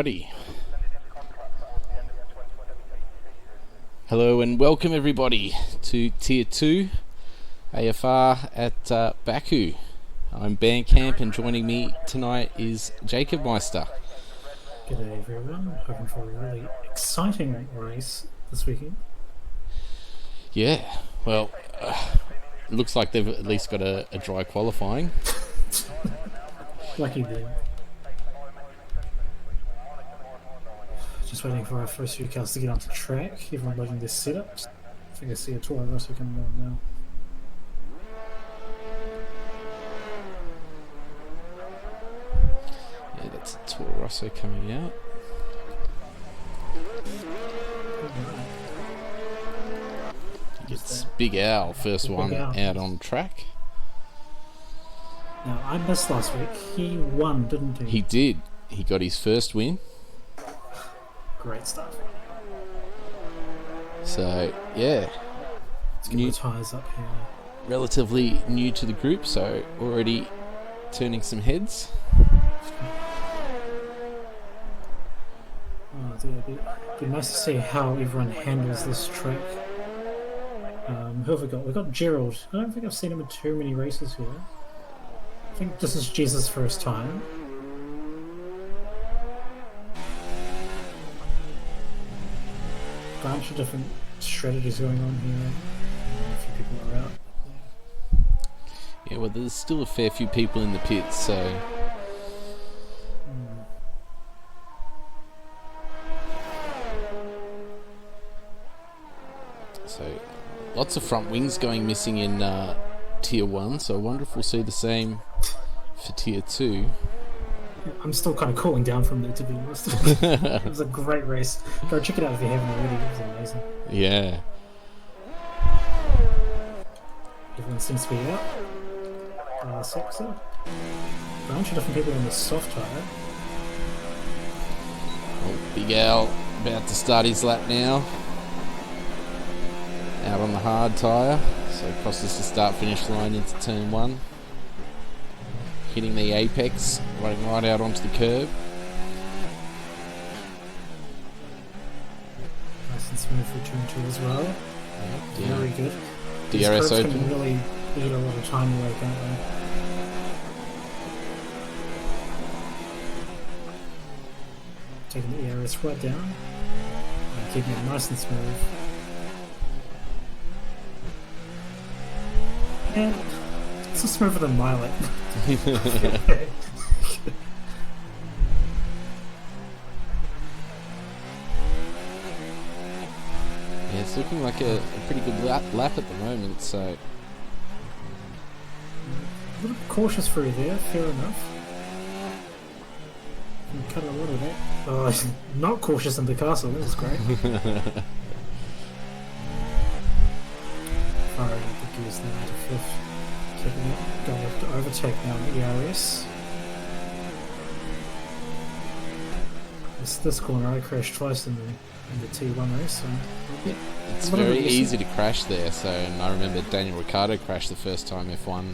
Alrighty. Hello and welcome everybody to Tier 2 AFR at Baku. I'm Bandcamp and joining me tonight is Jacob Meister. G'day everyone, hoping for a really exciting race this weekend. Yeah, well, it looks like they've at least got a dry qualifying. Lucky them. Just waiting for our first few cars to get onto track. Everyone loading their setups. I think I see a Toro Rosso coming on now. Yeah, that's a Toro Rosso coming out. It's Big Al, first one out on track. Now, I missed last week. He won, didn't he? He did. He got his first win. Great stuff. So, yeah. Let's get the tyres up here. Relatively new to the group, so already turning some heads. Oh dear, it'd be nice to see how everyone handles this track. Who have we got? We've got Gerald. I don't think I've seen him in too many races here. I think this is Jesus' first time. Bunch of different strategies going on here. A few people are out. Yeah, well, there's still a fair few people in the pits, so... So, lots of front wings going missing in Tier 1, so I wonder if we'll see the same for Tier 2. I'm still kind of cooling down from there, to be honest. It was a great race. Go check it out if you haven't already. It was amazing. Yeah. Everyone seems to be out. So, a bunch of different people on the soft tyre. Oh, Big Al about to start his lap now. Out on the hard tyre, so crosses the start-finish line into turn 1. Hitting the apex, running right out onto the curb. Nice and smooth for turn 2 as well. Yeah. Very good. DRS These open. can really eat a lot of time away, can't they? Taking the ERS right down. And keeping it nice and smooth. And it's smoother than my lap. Yeah, it's looking like a pretty good lap at the moment, so... A little bit cautious for you there, fair enough. You cut a lot of that. Oh, not cautious in the castle, that was great. Firing the gears now into 5th. Keeping it, going to overtake now on the ERS. This corner I crashed twice in the T1 race, so yeah, it's very easy to crash there. So, and I remember Daniel Ricciardo crashed the first time F1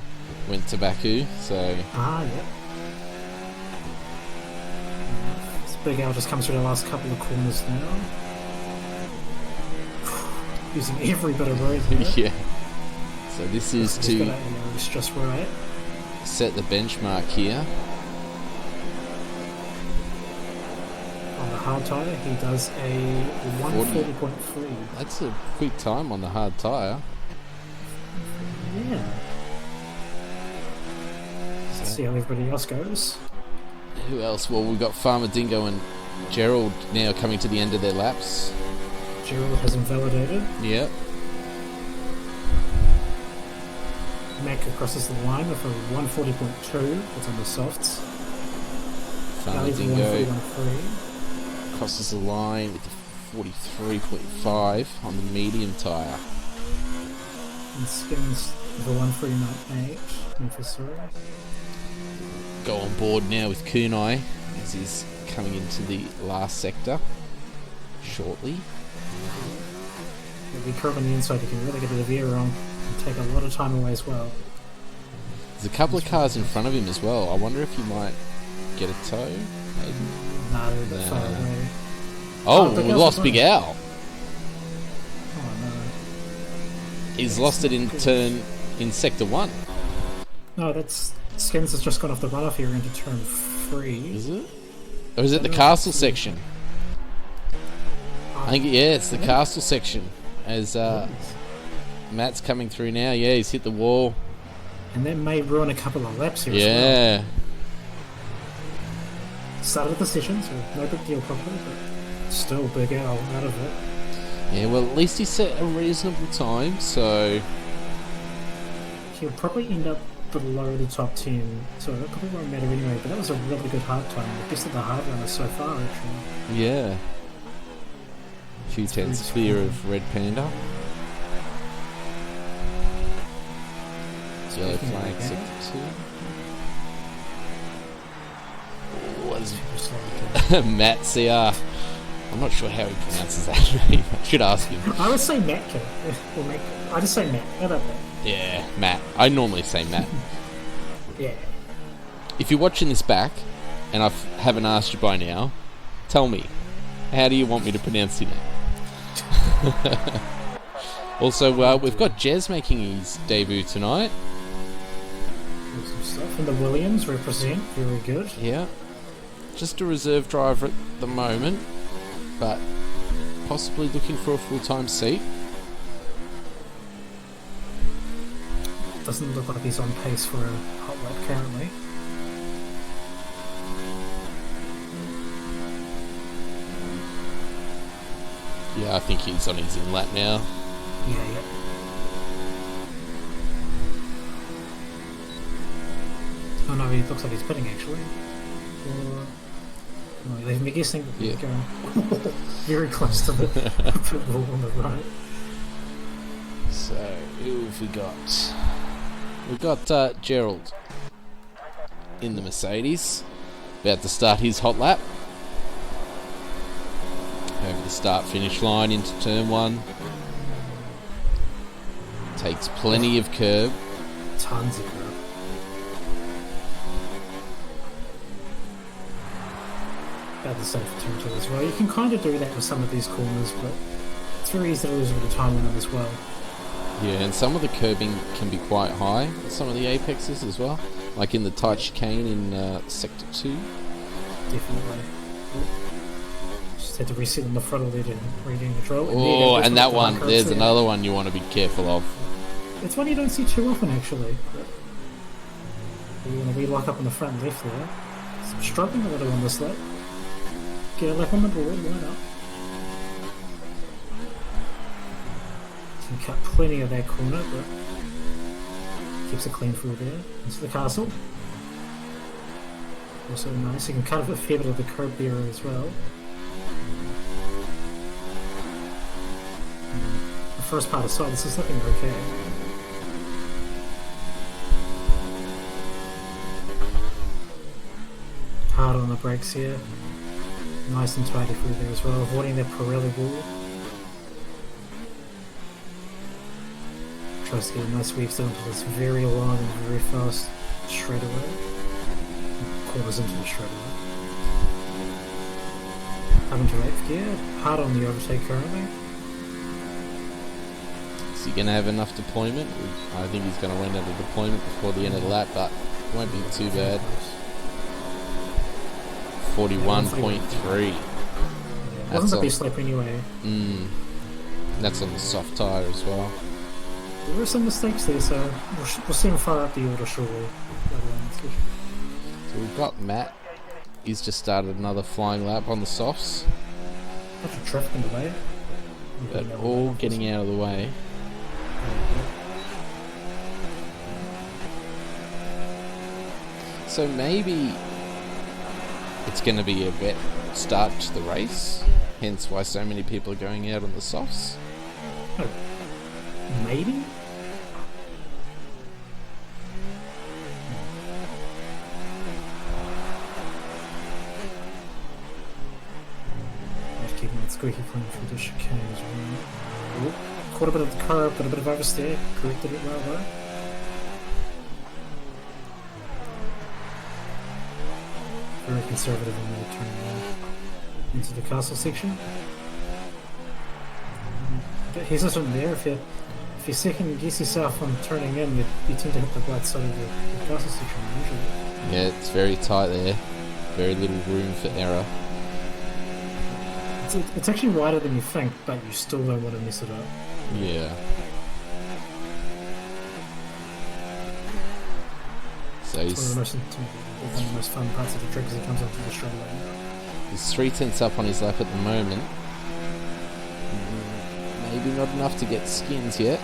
went to Baku. So yeah. This Big Al just comes through the last couple of corners now, using every bit of road here. Yeah. So this is to just right. Set the benchmark here. On the hard tyre, he does a 140.3. That's a quick time on the hard tyre. Yeah. Let's see how everybody else goes. Who else? Well, we've got Farmer Dingo and Gerald now coming to the end of their laps. Gerald has invalidated. Yep. Mac crosses the line with a 140.2. That's on the softs. Farmer Dingo crosses the line with a 43.5 on the medium tyre. And skins the 1398. Memphis, sorry. Go on board now with Kunai as he's coming into the last sector shortly. If you curve on the inside, you can really get the veer wrong and take a lot of time away as well. There's a couple of cars in front of him as well. I wonder if he might get a tow. Maybe. Nah, they're a bit far away. Oh, Big we Al's lost in Big front. Al. Oh no. He's lost it in Sector 1. No, that's Skins has just gone off the runoff here into turn 3. Is it? Or is it the No, castle it's- section? I think, yeah, it's the castle section. As Matt's coming through now. Yeah, he's hit the wall. And that may ruin a couple of laps here as well. Yeah. Started the session, so no big deal probably, but still Big Al out of it. Yeah, well, at least he set a reasonable time, so... He'll probably end up below the top 10, so that probably won't matter anyway, but that was a really good hard time. The best of the hard runners so far, actually. Yeah. A few tenths clear of Red Panda. Yellow flag, sector 2. What is Matt CR? I'm not sure how he pronounces that. I should ask him. I would say Matt, or Matt. I just say Matt. How about that? Yeah, Matt. I normally say Matt. Yeah. If you're watching this back, and I haven't asked you by now, tell me, how do you want me to pronounce your name? Also, we've got Jez making his debut tonight. Some stuff. And the Williams represent. Very good. Yeah. Just a reserve driver at the moment, but possibly looking for a full-time seat. Doesn't look like he's on pace for a hot lap currently. Yeah, I think he's on his in lap now. Yeah. Oh no, he looks like he's pitting actually. Or... Oh, leaving me guessing. Yeah. Going very close to the pit wall on the right. So, who have we got? We've got Gerald in the Mercedes, about to start his hot lap. Over the start-finish line into turn 1. Takes plenty of curb. Tons of curb. About the same for turn 2 as well. You can kind of do that with some of these corners, but it's very easy to lose a bit of time on it as well. Yeah, and some of the curbing can be quite high at some of the apexes as well. Like in the tight chicane in Sector 2. Definitely. Just had to reset on the throttle there to regain control. Oh, and that one, there's there. another one you want to be careful of. It's one you don't see too often actually. You want to re-lock up on the front left there. So struggling a little on this lap. Get a lap on the board, line up. Can cut plenty of that corner, but keeps it clean through there. Into the castle. Also nice. You can cut a fair bit of the curb there as well. The first part aside, this is looking okay. Hard on the brakes here. Nice and tidy through there as well, avoiding that Pirelli wall. Tries to get a nice weave down to this very long and very fast straightaway. Corners into the straightaway. Up into 8th gear. Hard on the overtake currently. Is he going to have enough deployment? I think he's going to run out of deployment before the end of the lap, but it won't be too bad. 41.3. Wasn't the best lap anyway. That's on the soft tyre as well. There were some mistakes there, so we'll see him fire up the order shortly. So we've got Matt. He's just started another flying lap on the softs, Bunch of traffic in the way. but all getting out of the way. So maybe it's going to be a wet start to the race, hence why so many people are going out on the softs. Oh, maybe? Just keeping that squeaky clean through the chicane as well. Ooh, caught a bit of the curve, got a bit of oversteer, corrected it well though. very conservative in their turn into the castle section. But he's just not there. If you second guess yourself on turning in, you tend to hit the right side of the castle section usually. Yeah, it's very tight there. Very little room for error. It's actually wider than you think, but you still don't want to mess it up. Yeah. So It's one of the most fun parts of the trick as he comes onto the straightaway. he's 3/10 up on his lap at the moment. Maybe not enough to get skins yet.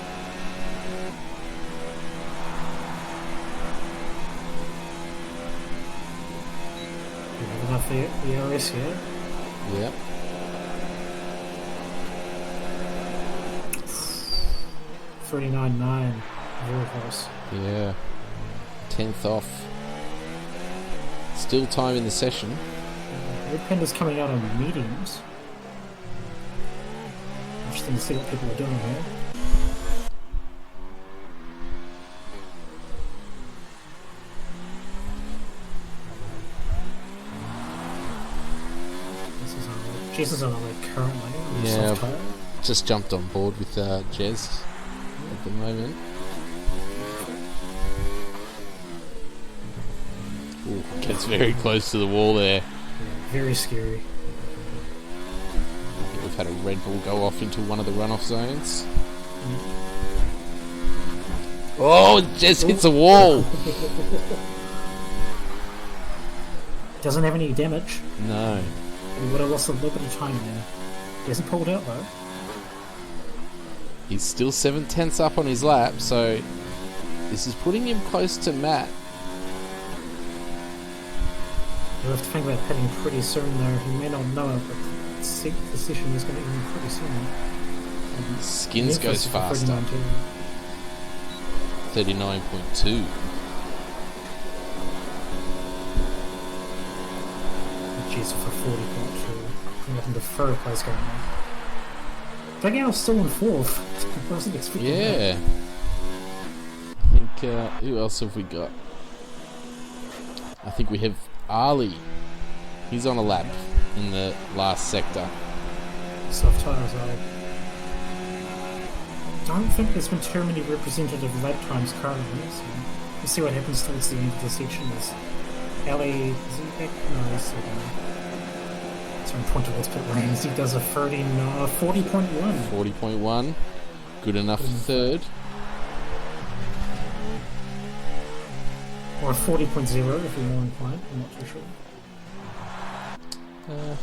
You have enough the RS here. Yep. 39.9. Very close. Yeah. 10th off. Still time in the session. Red Panda's coming out on mediums. Interesting to see what people are doing here. Jez is on a leg currently. Yeah, just jumped on board with Jez at the moment. Ooh, gets very close to the wall there. Yeah, very scary. I think we've had a Red Bull go off into one of the runoff zones. Oh, Jez hits a wall! Doesn't have any damage. No. We would have lost a little bit of time there. He hasn't pulled out though. He's still 7/10 up on his lap, so this is putting him close to Matt. You'll have to think about pitting pretty soon though. He may not know it, but the session is going to end pretty soon. Skins goes faster. 39.2. Jeez, for 40.2. Bring up into third place going on. That guy was still in fourth. I wasn't expecting that. Yeah. I think, who else have we got? I think we have Ali. He's on a lap in the last sector. Soft tires are. I don't think there's been too many representative lap times currently, so we'll see what happens towards the end of the section. Is Ali, is he back? No, he's still going. So I'm pointing towards pit lanes. He does a 40.1. 40.1. Good enough for third. Or a 40.0 if you're more inclined. I'm not too sure.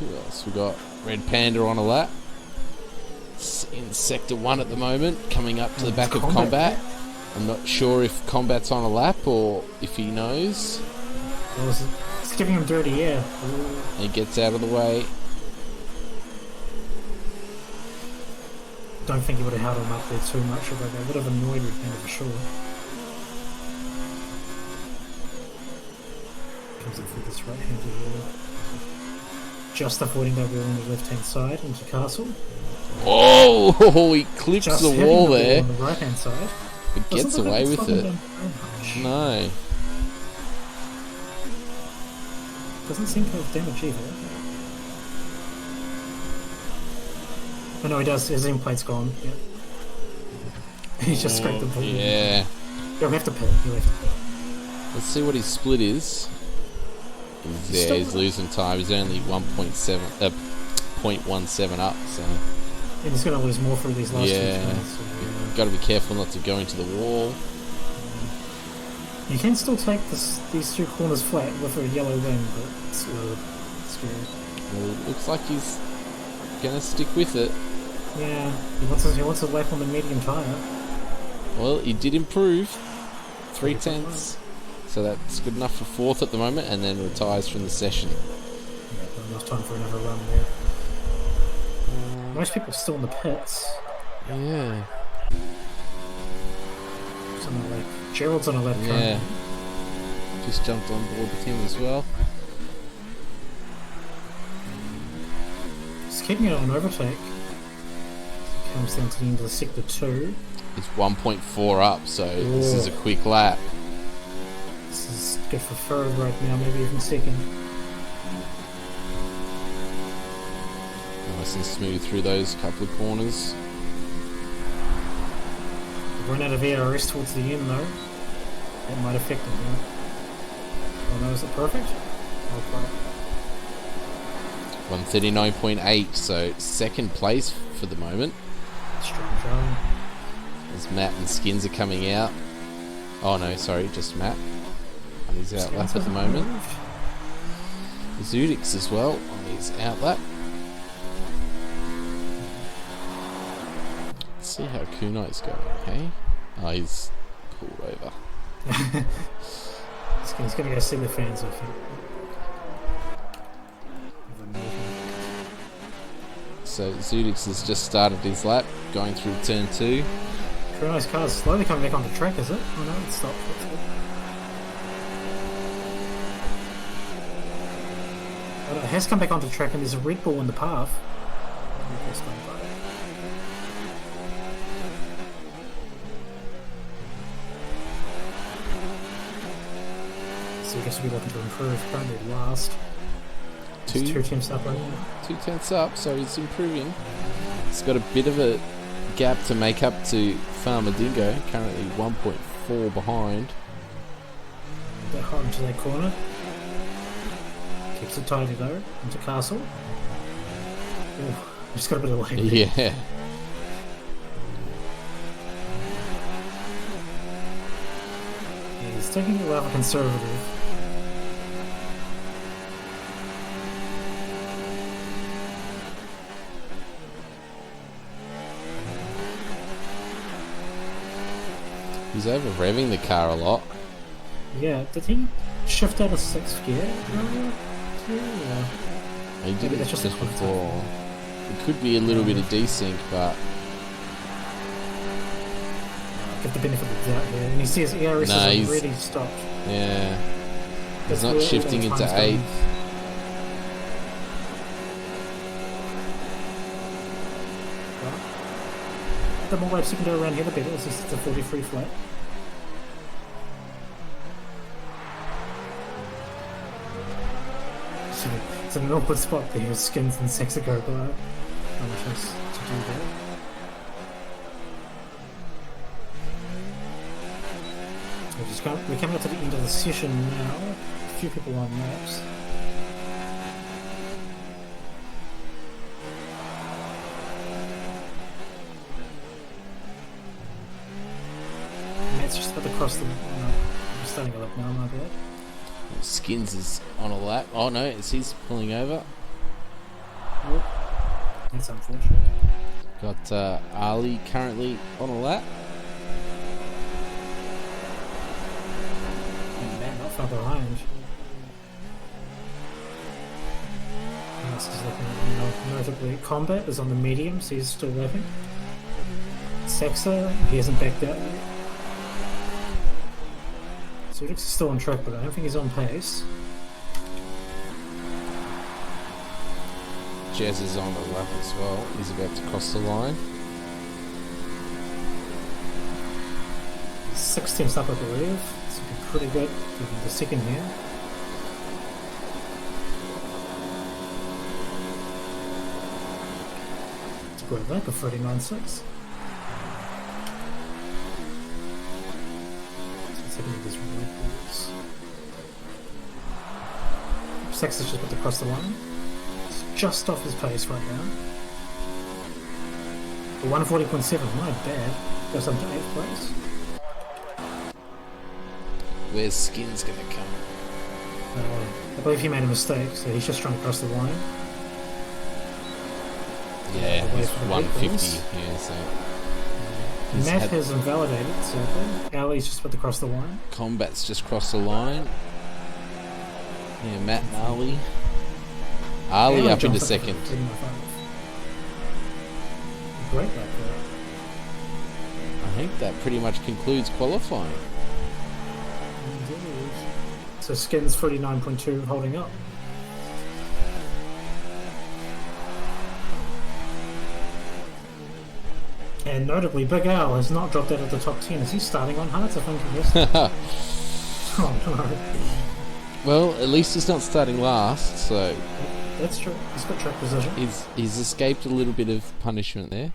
Who else? We got Red Panda on a lap. In sector 1 at the moment, coming up to the back of Combat. I'm not sure if Combat's on a lap or if he knows. Well, it's giving him dirty air. He gets out of the way. Don't think he would have held him up there too much, but they would have annoyed Red Panda for sure. Comes in through this right-handed wall. Just avoiding that wall on the left-hand side into Castle. Oh, he clips Just the hitting wall the there. on the right-hand side. But gets Doesn't look away like it's with slowing it. down very much. No. Doesn't seem to have damage either. Oh no, he does. His end plate's gone. Yep. He's just scraped the ball. Yeah. You'll have to pit. You'll have to pit. Let's see what his split is. He's losing time. He's only 0.17 up, so... And he's going to lose more through these last two turns. So, Got to be careful not to go into the wall. you can still take these two corners flat with a yellow wing, but it's scary. Well, it looks like he's going to stick with it. Yeah, he wants a lap on the medium tyre. Well, he did improve. 3/10. So that's good enough for fourth at the moment, and then retires from the session. Yeah, but enough time for another run there. Most people are still in the pits. Yeah. Gerald's on a lap currently. Yeah. Just jumped on board with him as well. He's keeping it on overtake. Comes down to the end of the sector 2. It's 1.4 up, so this is a quick lap. This is good for third right now, maybe even second. Nice and smooth through those couple of corners. Run out of ARS towards the end though. That might affect him. Yeah. Oh no, is it perfect? Okay. 139.8, so second place for the moment. Strong showing. As Matt and Skins are coming out. Oh no, sorry, just Matt. He's out lap at the moment. Zudix as well on his out lap. Let's see how Kunai's going, hey? Oh, he's pulled over. He's going to go see the fans, I think. So Zudix has just started his lap, going through turn 2. Kunai's car's slowly coming back onto track, is it? Oh no, it's stopped. Oh, no, it has come back onto track and there's a Red Bull in the path. So I guess we'll be looking to improve. Currently last. Two tenths up right now. 2 tenths up, so he's improving. He's got a bit of a gap to make up to Farmer Dingo, currently 1.4 behind. A bit hot into that corner. Keeps it tidy though, into Castle. Ooh, just got a bit of lag. Yeah. Yeah, he's taking it rather conservative. He's over revving the car a lot. Yeah, did he shift out of 6th gear? Yeah. He did Maybe it that's just just a before. It could be a little bit of desync, but Get the benefit of the doubt here. And he says ERS No, has he's- already stopped. yeah, he's That's not where shifting all into time's going. 8th. The more laps you can do around here, the better. This is the 43 flat. So it's an awkward spot there with Skins and Sexico below. No chance to do that. We're coming up to the end of the session now. A few people on laps. Matt's just about to cross the. I'm starting a lap now, my bad. Skins is on a lap. Oh no, is he's pulling over? Oh, that's unfortunate. Got Ali currently on a lap. And Matt not far behind. This is looking at notably. Combat is on the medium, so he's still lapping. Saxa, he hasn't backed out yet. So he looks still on track, but I don't think he's on pace. Jazz is on the lap as well. He's about to cross the line. He's 6 tenths up, I believe. This would be pretty good. Given the second here. It's a great lap of 39.6. Sex is just about to cross the line. It's just off his pace right now. The 140.7, not bad. Goes up to 8th place. Where's Skins gonna come? I believe he made a mistake, so he's just trying to cross the line. Yeah, Away he's from the 150. Red Bulls. Yeah, so he's Matt had- has invalidated, sadly. Ali's just about to cross the line. Combat's just crossed the line. Yeah, Matt and Ali. Ali Ali up jumped into to second. 39.5. Great lap there. I think that pretty much concludes qualifying. Indeed. So Skins 49.2 holding up. And notably, Big Al has not dropped out of the top 10. Is he starting on hards? I think he is. Oh no. Well, at least he's not starting last, so That's true. He's got track position. he's escaped a little bit of punishment there.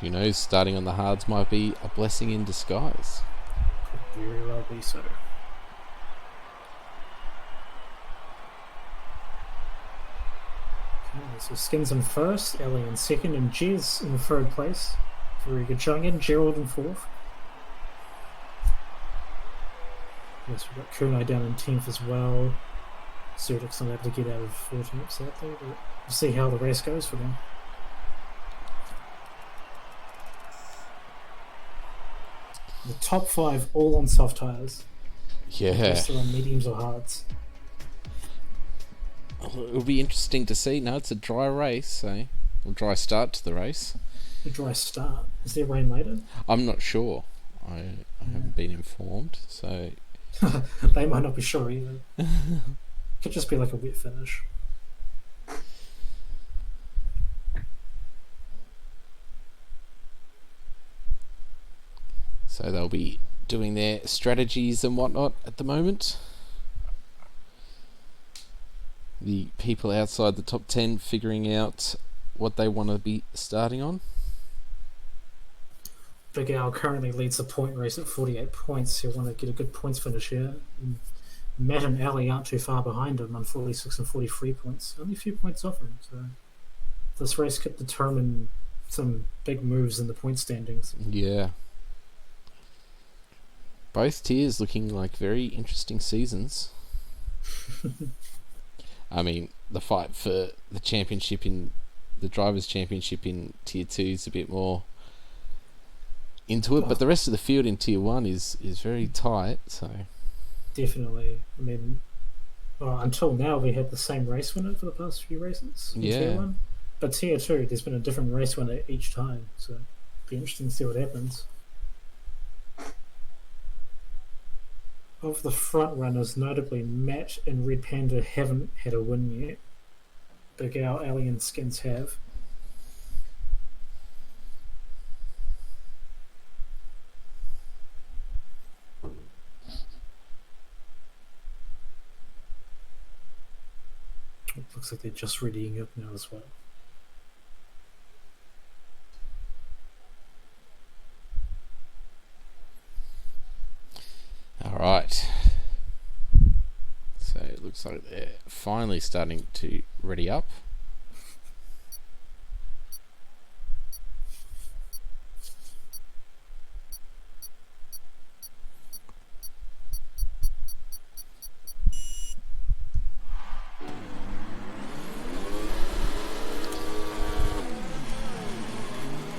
Who knows, starting on the hards might be a blessing in disguise. Could very well be so. Okay, so Skins in first, Ellie in second, and Jez in third place. Very good showing in. Gerald in fourth. Yes, we've got Kunai down in 10th as well. Surdyk's not able to get out of 14th, sadly, but we'll see how the race goes for them. The top 5 all on soft tyres. Yeah. The rest are on mediums or hards. It'll be interesting to see. No, it's a dry race, so a dry start to the race. A dry start. Is there rain later? I'm not sure. I haven't been informed, so They might not be sure either. Could just be like a wet finish. so they'll be doing their strategies and whatnot at the moment. The people outside the top 10 figuring out what they want to be starting on. Big Al currently leads the point race at 48 points. He'll want to get a good points finish here. And Matt and Ali aren't too far behind him on 46 and 43 points. Only a few points off him. So this race could determine some big moves in the point standings. Yeah. Both tiers looking like very interesting seasons. I mean, the fight for the championship in the Drivers' Championship in Tier 2 is a bit more into it, but the rest of the field in Tier 1 is very tight, so... Definitely. I mean, well, until now we had the same race winner for the past few races in Tier 1. But Tier 2, there's been a different race winner each time, so it'll be interesting to see what happens. Of the front runners, notably Matt and Red Panda haven't had a win yet. Big Al, Ali and Skins have. It looks like they're just readying up now as well. Alright. So it looks like they're finally starting to ready up.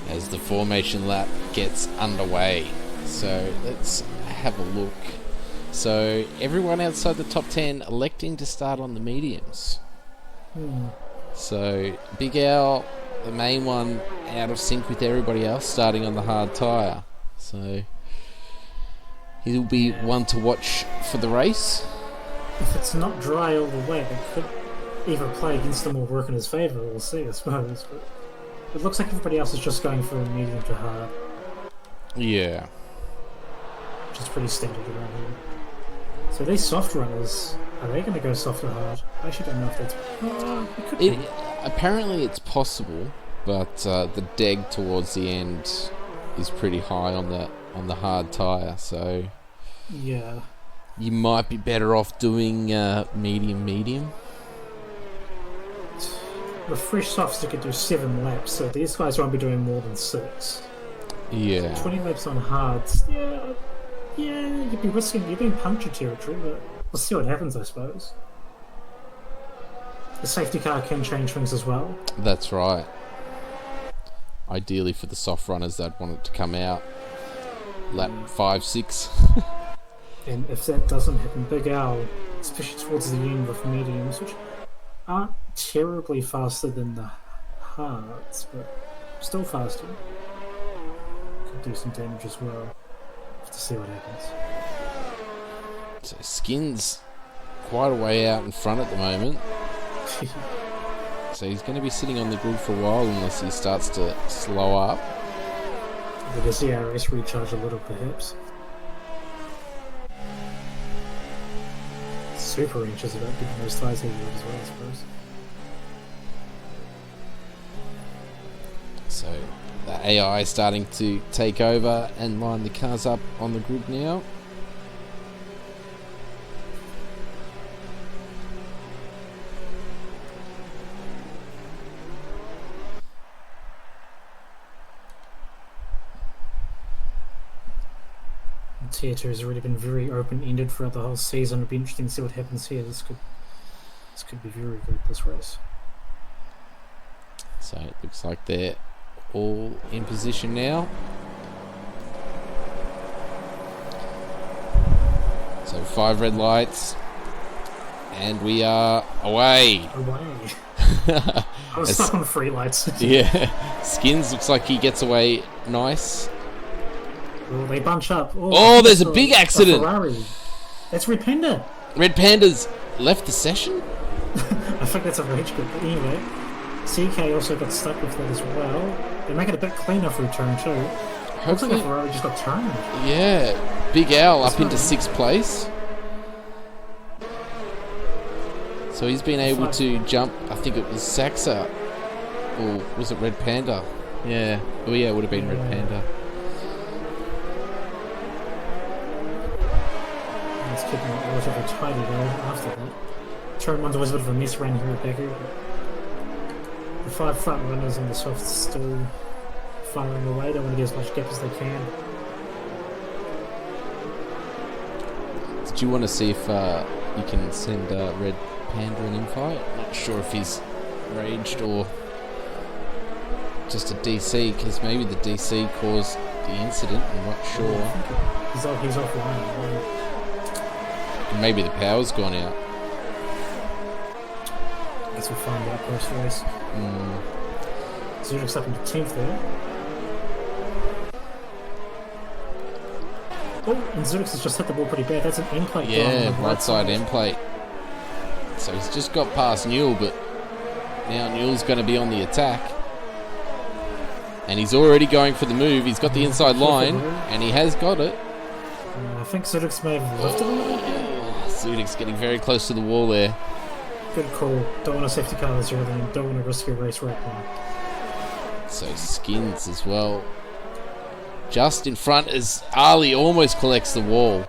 As the formation lap gets underway. So let's have a look. So everyone outside the top 10 electing to start on the mediums. So Big Al, the main one, out of sync with everybody else, starting on the hard tyre. So he'll be one to watch for the race. If it's not dry all the way, they could either play against him or work in his favour. We'll see, I suppose. But it looks like everybody else is just going for a medium to hard. Yeah. Which is pretty standard around here. So these soft runners, are they going to go soft or hard? I actually don't know if that's... it could be. Apparently it's possible, but the deg towards the end is pretty high on the hard tyre, so... Yeah. You might be better off doing medium. With fresh softs, you could do 7 laps, so these guys won't be doing more than 6. Yeah. So 20 laps on hards, yeah, you'd be risking, you'd be in puncture territory, but we'll see what happens, I suppose. The safety car can change things as well. That's right. Ideally for the soft runners, they'd want it to come out lap 5, 6. And if that doesn't happen, Big Al, especially towards the end with mediums, which aren't terribly faster than the hards, but still faster, could do some damage as well. Have to see what happens. So Skin's quite a way out in front at the moment. So he's going to be sitting on the grid for a while unless he starts to slow up. With the CRS recharge a little, perhaps. Super anxious about getting those tyres heated as well, I suppose. So the AI is starting to take over and line the cars up on the grid now. Tier 2 has already been very open-ended throughout the whole season. It'll be interesting to see what happens here. This could be very good, this race. So it looks like they're all in position now. So 5 red lights. And we are away. Away. I was stuck on 3 lights. Yeah. Skins looks like he gets away nice. Oh, they bunch up. Oh, there's a big accident. Ferrari. That's Red Panda. Red Panda's left the session? I think that's a rage quit. But anyway, CK also got stuck with that as well. They make it a bit cleaner through turn 2. Looks like a Ferrari just got turned. Yeah. Big Al up into 6th place. So he's been able to jump, I think it was Saxa. Or was it Red Panda? Yeah. Oh yeah, it would have been Red Panda. It's keeping it relatively tidy though after that. Turn 1's always a bit of a mess around here at Becker. The 5 front runners on the softs still firing away. They want to get as much gap as they can. Did you want to see if you can send Red Panda an invite? Not sure if he's raged or just a DC, because maybe the DC caused the incident. I'm not sure. He's offline. And maybe the power's gone out. I guess we'll find out post race. Zurik's up into 10th there. Oh, and Zurik's has just hit the ball pretty bad. That's an end plate. Yeah, right side end plate. So he's just got past Newell, but now Newell's going to be on the attack. And he's already going for the move. He's got the inside line, and he has got it. I think Zurik's may have lifted a little bit. Zurik's getting very close to the wall there. Good call. Don't want a safety car this early and don't want to risk a race right now. So Skins as well. Just in front as Ali almost collects the wall.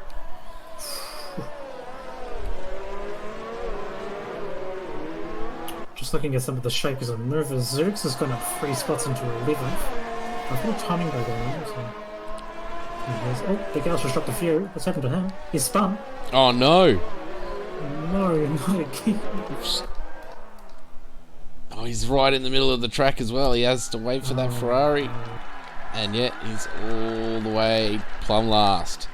Just looking at some of the shakers and movers, Zurik's has gone up 3 spots into 11th. I've got a timing bug on him. So. Oh, the girl's just dropped a few. What's happened to him? He's spun. Oh no! No, not again. Oh, he's right in the middle of the track as well. He has to wait for that Ferrari. And yet he's all the way plumb last.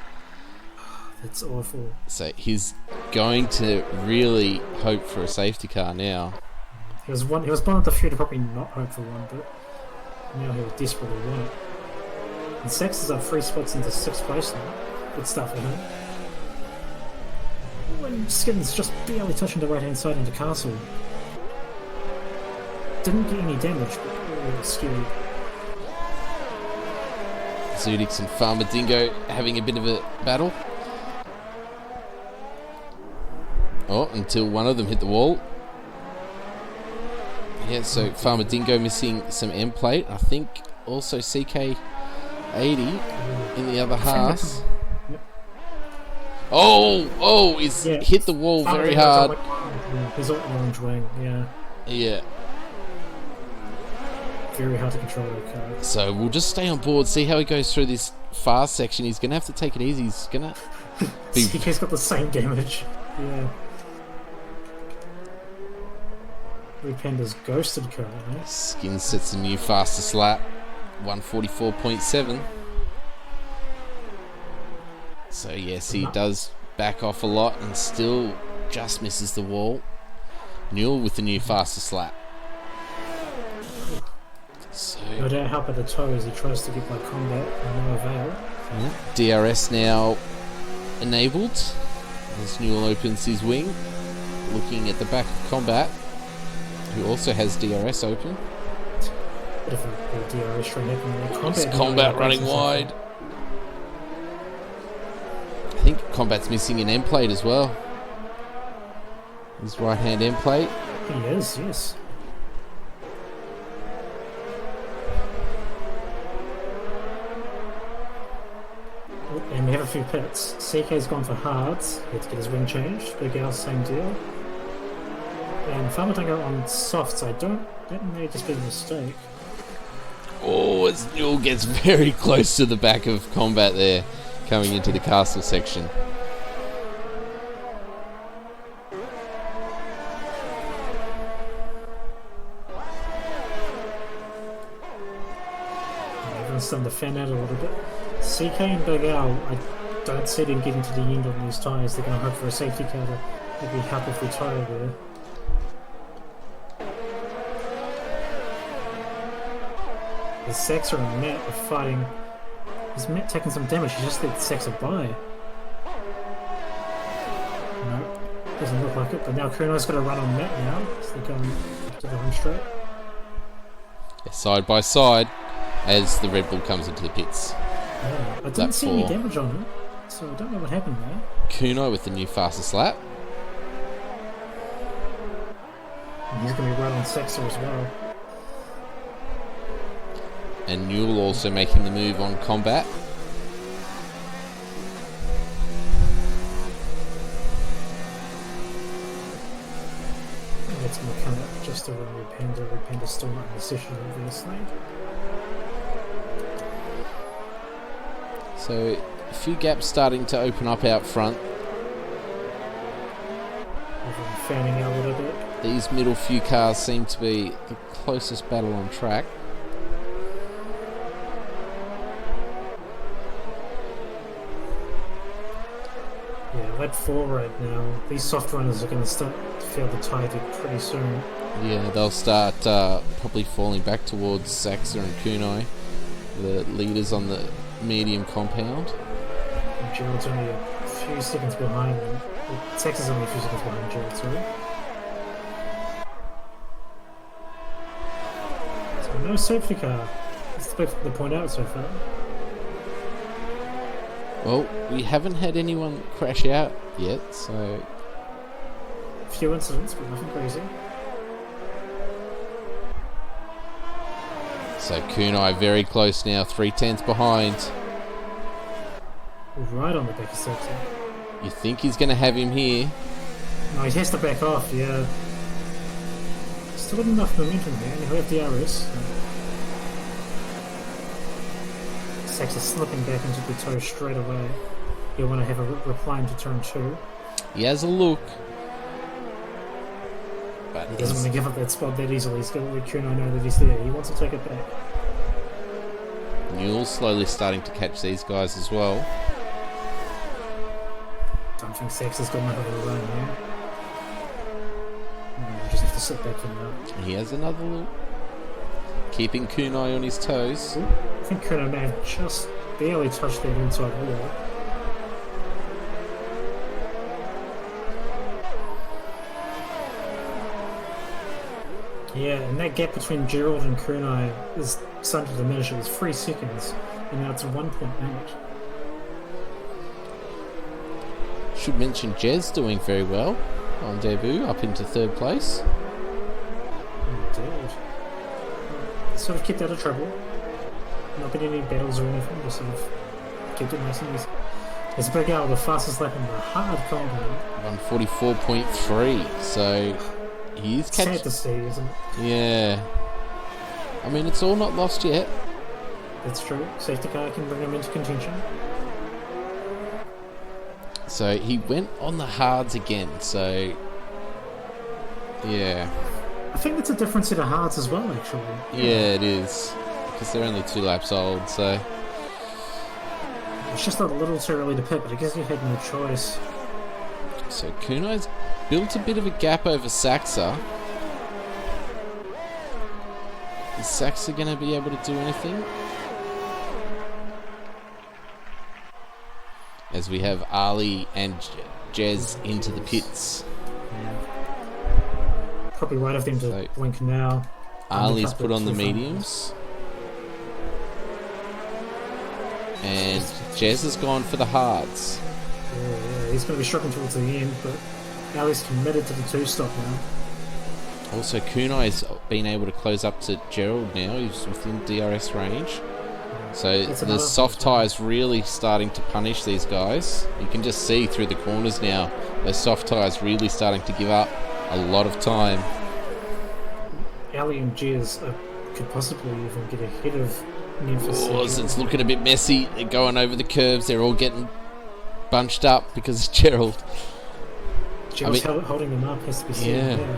That's awful. So he's going to really hope for a safety car now. He was one of the few to probably not hope for one, but now he'll desperately want it. And Sax is up 3 spots into 6th place now. Good stuff for him. When Skins just barely touching the right hand side into Castle. Didn't get any damage, but really scary. Zudix and Farmer Dingo having a bit of a battle. Oh, until one of them hit the wall. Yeah, so Farmer Dingo missing some M plate. I think also CK80 in the other half. Yep. Oh, he's hit the wall very hard. He's on orange wing, yeah. Yeah. Very hard to control that car. So we'll just stay on board, see how he goes through this fast section. He's going to have to take it easy. He's going to be... CK's got the same damage. Yeah. Red Panda's ghosted car, eh? Skin sets a new fastest lap. 144.7. So yes, he does back off a lot and still just misses the wall. Newell with the new fastest lap. So, no doubt help at the toe as he tries to get by combat and no avail. DRS now enabled as Newell opens his wing, looking at the back of combat, who also has DRS open. Bit of a DRS train happening there. It's Combat running wide. I think Combat's missing an end plate as well. His right hand end plate. He is, yes. And we have a few pits. CK's gone for hards. He had to get his wing changed. Big Al, same deal. And Farmer Tango on softs. That may just be a mistake. Oh, as Newell gets very close to the back of Combat there, coming into the castle section. Everyone's starting to fan out a little bit. CK and Big Al, I don't see them getting to the end on these tyres. They're going to hope for a safety car to maybe help with the tyre there. The Saxer and Matt are fighting. Is Matt taking some damage? He just let Saxer by. No, doesn't look like it. But now Kuno's got to run on Matt now. So they're going to the home straight. Yeah, side by side as the Red Bull comes into the pits. Yeah, I didn't see any damage on him, so I don't know what happened there. Kuno with the new fastest lap. And he's going to be right on Saxer as well. And Newell also making the move on Combat. That's going to come up just around Repender. Repender's still not in the session, obviously. So a few gaps starting to open up out front. Everyone fanning out a little bit. These middle few cars seem to be the closest battle on track. Yeah, lap 4 right now. These soft runners are going to start to feel the tide pretty soon. Yeah, they'll start probably falling back towards Saxer and Kunai, the leaders on the medium compound. And Gerald's only a few seconds behind them. Saxer's only a few seconds behind Gerald, sorry. So no safety car. That's the big thing to point out so far. Well, we haven't had anyone crash out yet, so... A few incidents, but nothing crazy. So Kunai very close now, 3/10 behind. Right on the back of Saxer. You think he's going to have him here? No, he has to back off, yeah. Still got enough momentum there, and he'll have DRS. Saxer slipping back into the toe straight away. He'll want to have a reply into turn 2. He has a look. But He doesn't want to give up that spot that easily. He's got to let Kuno know that he's there. He wants to take it back. Newell's slowly starting to catch these guys as well. Don't think Saxer's got enough of a run here. No, just have to sit back for now. He has another look. Keeping Kunai on his toes. Ooh, I think Kuno may have just barely touched that inside wall. Yeah, and that gap between Gerald and Kunai is starting to diminish. It was 3 seconds, and now it's 1.8. Should mention Jez doing very well on debut, up into 3rd place. Indeed. Sort of kept out of trouble. Not been any battles or anything, just sort of kept it nice and easy. It's Big Al, the fastest lap in the hard compound. 144.3, so he is catching. Sad to see, isn't it? Yeah. I mean, it's all not lost yet. That's true. Safety car can bring him into contention. So he went on the hards again, so yeah. I think that's a different set of hards as well, actually. Yeah, it is. Because they're only 2 laps old, so... It's just a little too early to pick, but I guess he had no choice. So Kunai's built a bit of a gap over Saxer. Is Saxer going to be able to do anything? As we have Ali and Jez into the pits. Yeah. Probably right of them to blink now. Ali's Undercut put on the two front mediums. And Jez has gone for the hards. Yeah, he's going to be struggling towards the end, but Ali's committed to the two-stop now. Also, Kunai's been able to close up to Gerald now. He's within DRS range. So the soft tyres really starting to punish these guys. You can just see through the corners now. Those soft tyres really starting to give up a lot of time. Ali and Jez could possibly even get ahead of Memphis. Oh, it's looking a bit messy. They're going over the curves. They're all getting bunched up because of Gerald. Gerald's holding them up, has to be said. Yeah.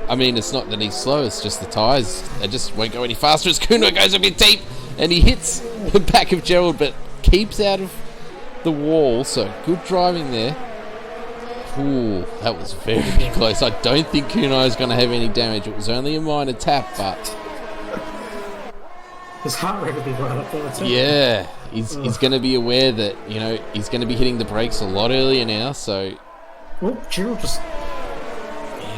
I mean, it's not that he's slow, it's just the tyres. They just won't go any faster as Kunai goes a bit deep and he hits the back of Gerald but keeps out of the wall. So good driving there. Ooh, that was very close. I don't think Kunai is going to have any damage. It was only a minor tap, but... His heart rate will be right up there too. Yeah, he's going to be aware that, you know, he's going to be hitting the brakes a lot earlier now, so... Well, Gerald just...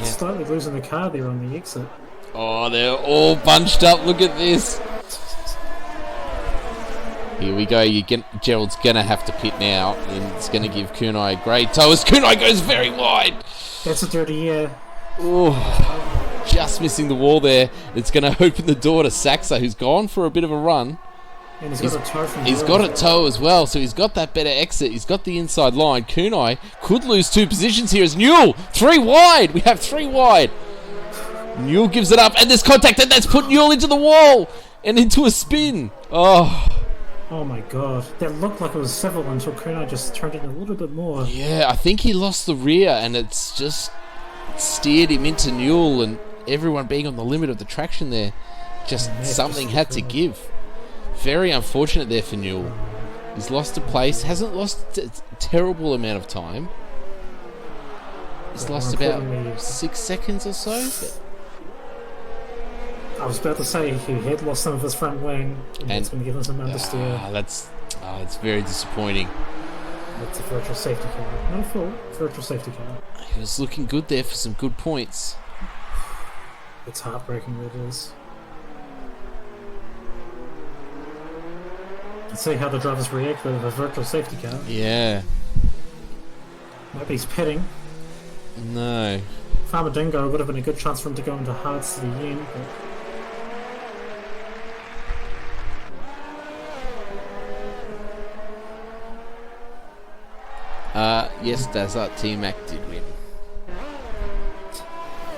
slightly losing the car there on the exit. Oh, they're all bunched up. Look at this. Here we go. Gerald's going to have to pit now, and it's going to give Kunai a great tow as Kunai goes very wide. That's a dirty air. Oh, just missing the wall there. It's going to open the door to Saxa, who's gone for a bit of a run. And he's got a tow from He's got a tow as well, so he's got that better exit. He's got the inside line. Kunai could lose 2 positions here as Newell. 3 wide. We have 3 wide. Newell gives it up, and there's contact, and that's put Newell into the wall and into a spin. Oh my god. That looked like it was civil until Kunai just turned it a little bit more. Yeah, I think he lost the rear, and it's just steered him into Newell, and everyone being on the limit of the traction there. Just something had to give. Very unfortunate there for Newell. He's lost a place. Hasn't lost a terrible amount of time. He's lost about 6 seconds or so. But... I was about to say he had lost some of his front wing, and it's going to give him some understeer. That's very disappointing. That's a virtual safety car. Not a full virtual safety car. He was looking good there for some good points. It's heartbreaking what it is. Let's see how the drivers react with a virtual safety car. Yeah. Nobody's pitting. No. Farmer Dingo would have been a good chance for him to go into hards to the end, but... Yes, Dazat T-Mac did win.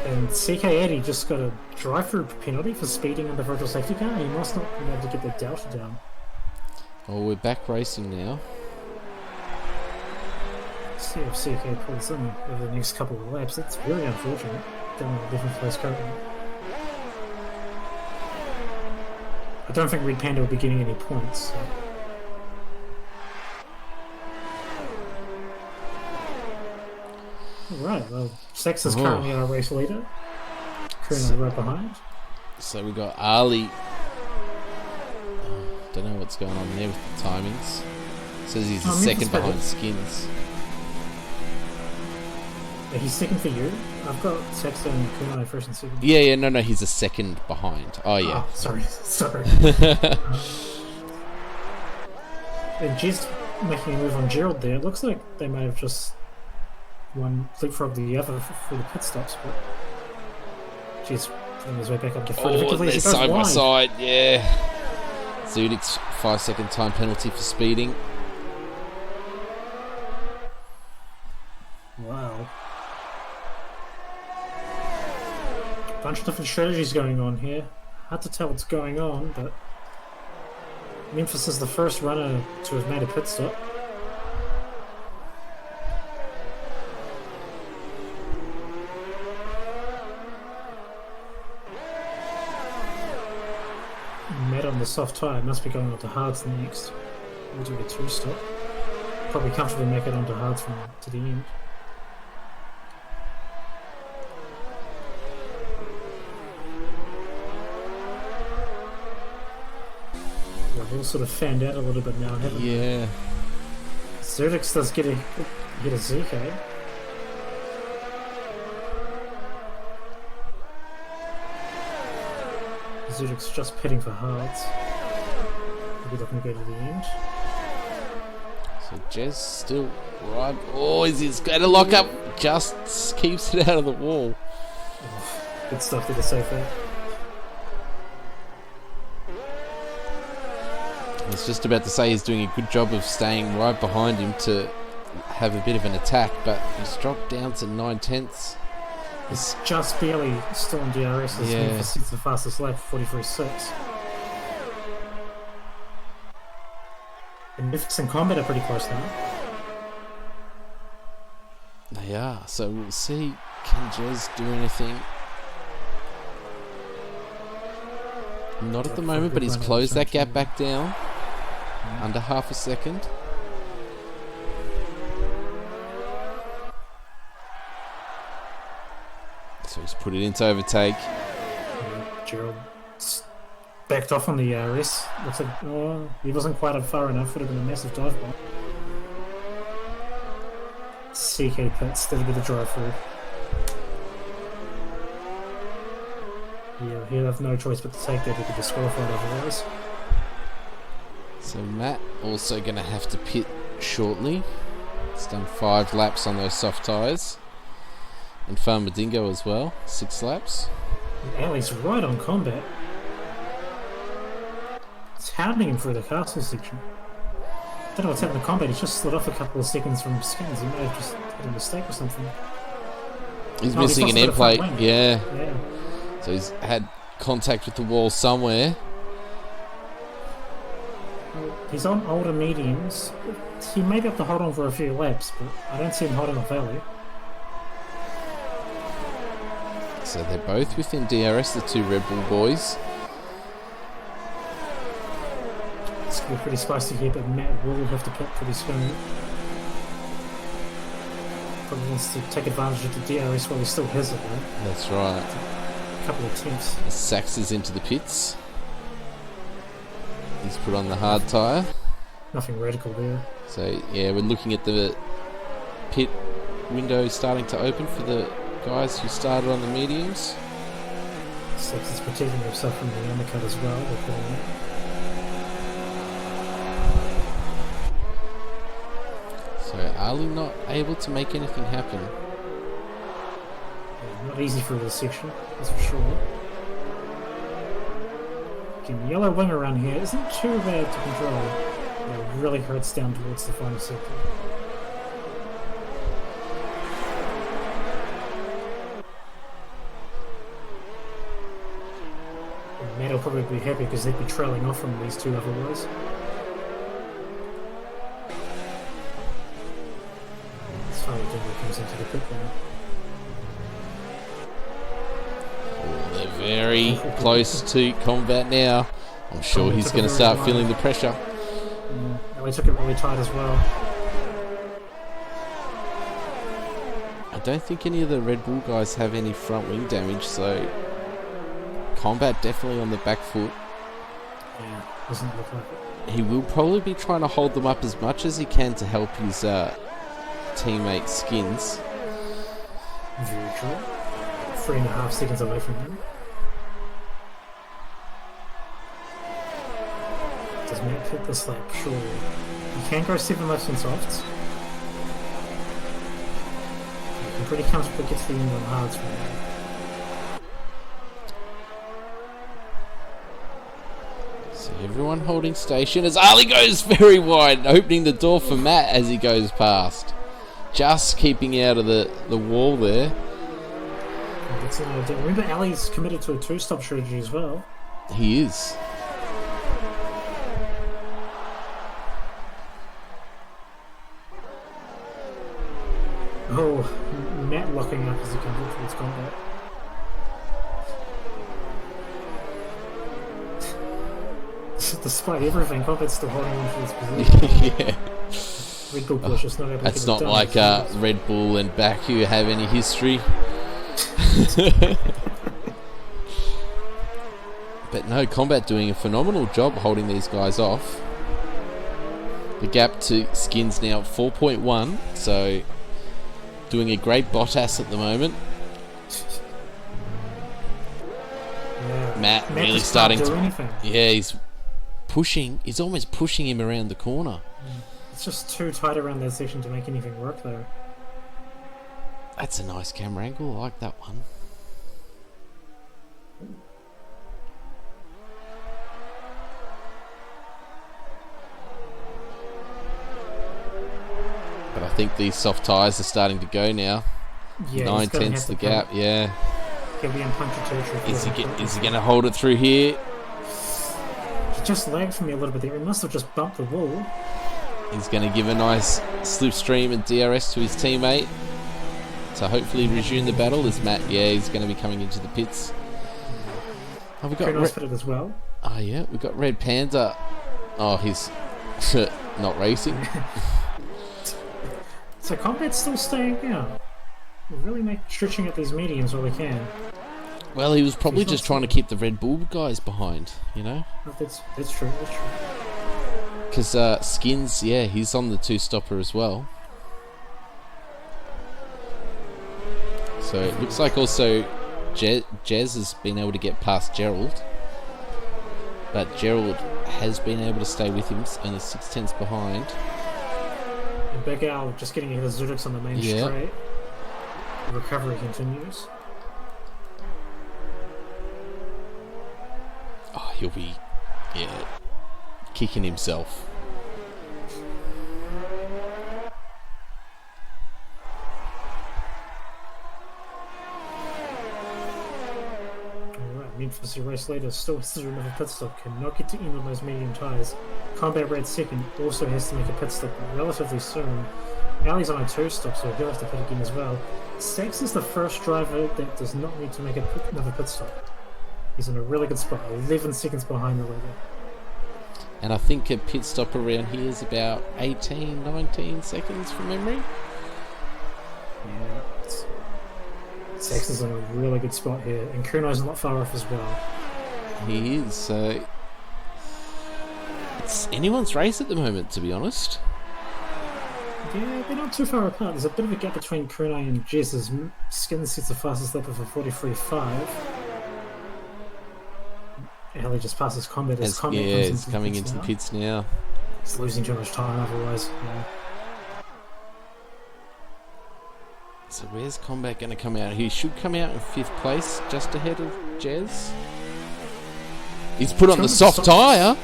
And CK80 just got a drive-through penalty for speeding on the virtual safety car. He must not be able to get the delta down. Well, we're back racing now. Let's see if CK pulls in over the next couple of laps. That's very unfortunate. Down in a different place currently. I don't think Red Panda will be getting any points. So. Alright, well, Sex is currently our race leader. Kunai right behind. So we got Ali. Don't know what's going on there with the timings. Says he's the second behind Skins. He's second for you. I've got Sexton and Kunai first and second. Yeah, no, he's a second behind. Oh, yeah. Oh, sorry. And Jez making a move on Gerald there. It looks like they may have just one leapfrog the other for the pit stops, but Jez putting his way back up to front. Oh, they're side by side, yeah. Zudik's 5-second time penalty for speeding. Wow. Bunch of different strategies going on here. Hard to tell what's going on, but Memphis is the first runner to have made a pit stop. Matt on the soft tyre must be going on to hards next. We'll do a 2-stop. Probably comfortably make it onto hards from to the end. We've all sort of fanned out a little bit now, haven't we? Yeah. Zerdix does get a ZK. Zudik's just pitting for hearts. We'll be looking to go to the end. So Jez still right. Oh, he's going to lock up. Just keeps it out of the wall. Oh, good stuff to the safer. I was just about to say he's doing a good job of staying right behind him to have a bit of an attack, but he's dropped down to 9/10. It's just barely still on DRS. It's the fastest lap, 43.6. And Memphis and Combat are pretty close now. They are, so we'll see. Can Jez do anything? Not at the moment, but he's closed that gap back down. Under half a second. So he's put it into overtake. Gerald backed off on the RS. Looks like he wasn't quite up far enough. Would have been a massive dive bomb. CK pits did a bit of drive through. Yeah, he'll have no choice but to take that. He could disqualify it otherwise. So Matt also going to have to pit shortly. He's done 5 laps on those soft tyres. And Farmadingo as well, 6 laps. Ali's right on Combat. It's hardening him through the castle section. Don't know what's happened to Combat. He's just slid off a couple of seconds from Skins. He may have just had a mistake or something. He's missing an end plate. Yeah. Yeah. So he's had contact with the wall somewhere. He's on older mediums. He may be able to hold on for a few laps, but I don't see him holding off Ali. So they're both within DRS, the 2 Red Bull boys. It's going to be pretty spicy here, but Matt will have to pit pretty soon. Probably wants to take advantage of the DRS while he still has it, though. That's right. A couple of attempts. Sachs is into the pits. He's put on the hard tyre. Nothing radical there. So, yeah, we're looking at the pit window starting to open for the guys who started on the mediums. Sachs is protecting himself from the undercut as well. We're putting that. So, Ali not able to make anything happen. Yeah, not easy through this section, that's for sure. The yellow wing around here isn't too bad to control. It really hurts down towards the final sector. And Matt will probably be happy because they'd be trailing off from these two otherwise. It's finally Denver comes into the pit lane. They're very close to combat now. I'm sure he's going to start feeling the pressure. Ali took it really tight as well. I don't think any of the Red Bull guys have any front wing damage, so combat definitely on the back foot. Yeah, doesn't look like it. He will probably be trying to hold them up as much as he can to help his teammate Skins. Very true. 3.5 seconds away from him. Does Matt hit this lap? Surely. He can go 7 laps on softs. He can pretty comfortably get to the end on hards from there. So everyone holding station as Ali goes very wide, opening the door for Matt as he goes past. Just keeping out of the wall there. That's an idea. Remember, Ali's committed to a 2-stop strategy as well. He is. Oh, Matt locking up as he comes in towards combat. Despite everything, combat's still holding on to his position. Yeah. Red Bull push, it's not able to That's get it not done. like Red Bull and Baku have any history. But no, Combat doing a phenomenal job holding these guys off. The gap to Skins now 4.1, so doing a great Bottas at the moment. Yeah, Matt really just starting can't do to... anything. Yeah, he's pushing. He's almost pushing him around the corner. It's just too tight around that section to make anything work there. That's a nice camera angle. I like that one. But I think these soft tyres are starting to go now. Yeah, 9/10 the gap, yeah. He'll be in puncture territory. Is he going to hold it through here? He just lagged for me a little bit there. He must have just bumped the wall. He's going to give a nice slipstream and DRS to his teammate. So hopefully resume the battle. Is Matt? Yeah, he's going to be coming into the pits. Oh, we got Nice fitted as well. Oh yeah, we got Red Panda. Oh, he's not racing. So Combat's still staying out. We really stretching at these mediums while we can. Well, he was probably just trying to keep the Red Bull guys behind, you know? Oh, that's true, that's true. Because Skins, yeah, he's on the two-stopper as well. So it looks like also Jez has been able to get past Gerald. But Gerald has been able to stay with him, only 6/10 behind. And Big Al just getting ahead of Zudix on the main straight. The recovery continues. Oh, he'll be, kicking himself. Alright, Memphis race leader still has to remove a pit stop, cannot get to end on those medium tyres. Combat Red second also has to make a pit stop relatively soon. Ali's on a 2-stop, so he'll have to pit again as well. Sax is the first driver that does not need to make another pit stop. He's in a really good spot, 11 seconds behind the leader. And I think a pit stop around here is about 18, 19 seconds from memory. Yeah. Sax is in a really good spot here, and Kuno's not far off as well. He is, so... It's anyone's race at the moment, to be honest. Yeah, they're not too far apart. There's a bit of a gap between Kunai and Jess's. Skin sets the fastest lap of a 43.5. Ali just passes Combat as Combat comes he's coming into the pits now. He's losing too much time otherwise. Yeah. So where's Combat going to come out? He should come out in 5th place, just ahead of Jez. He's put on the soft tyre.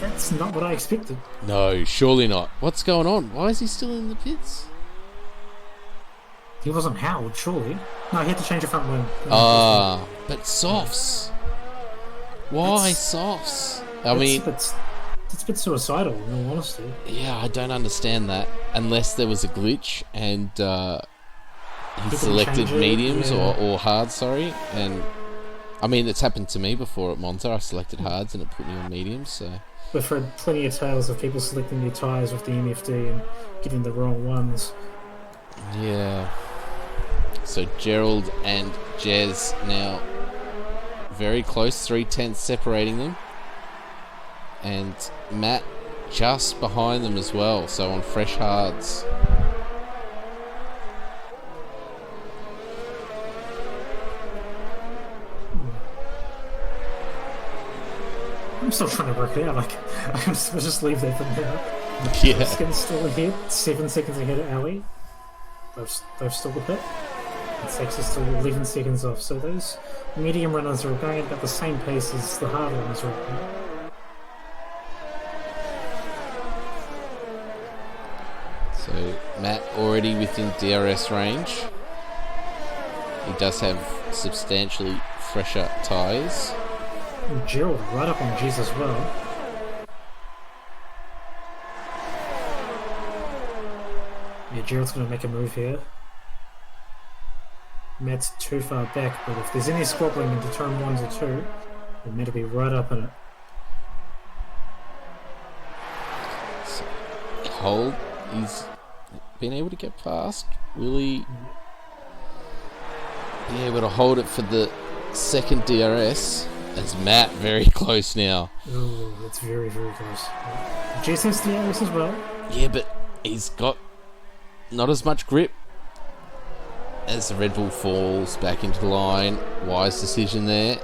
That's not what I expected. No, surely not. What's going on? Why is he still in the pits? He wasn't howled, surely. No, he had to change the front wing. But softs. Why softs? I mean... It's a bit suicidal, in all honesty. Yeah, I don't understand that. Unless there was a glitch and he selected mediums or hard, sorry. And I mean, it's happened to me before at Monza. I selected hards and it put me on mediums, so... We've heard plenty of tales of people selecting their tyres with the MFD and getting the wrong ones. Yeah. So Gerald and Jez now very close, 3/10 separating them. And Matt just behind them as well, so on fresh hards. I'm still trying to work it out. I can just leave that for now. Yeah. Skin's still ahead, 7 seconds ahead of Ali. They've still the pit. And Sax is still 11 seconds off. So those medium runners are going at about the same pace as the hard runners right now. So Matt already within DRS range. He does have substantially fresher tyres. And Gerald right up on Jez as well. Yeah, Gerald's going to make a move here. Matt's too far back, but if there's any squabbling into turn 1 or 2, then Matt will be right up in it. So, hold. He's been able to get past. Will he be able to hold it for the second DRS? As Matt very close now. Ooh, that's very, very close. Jess has DRS as well. Yeah, but he's got not as much grip. As the Red Bull falls back into the line. Wise decision there.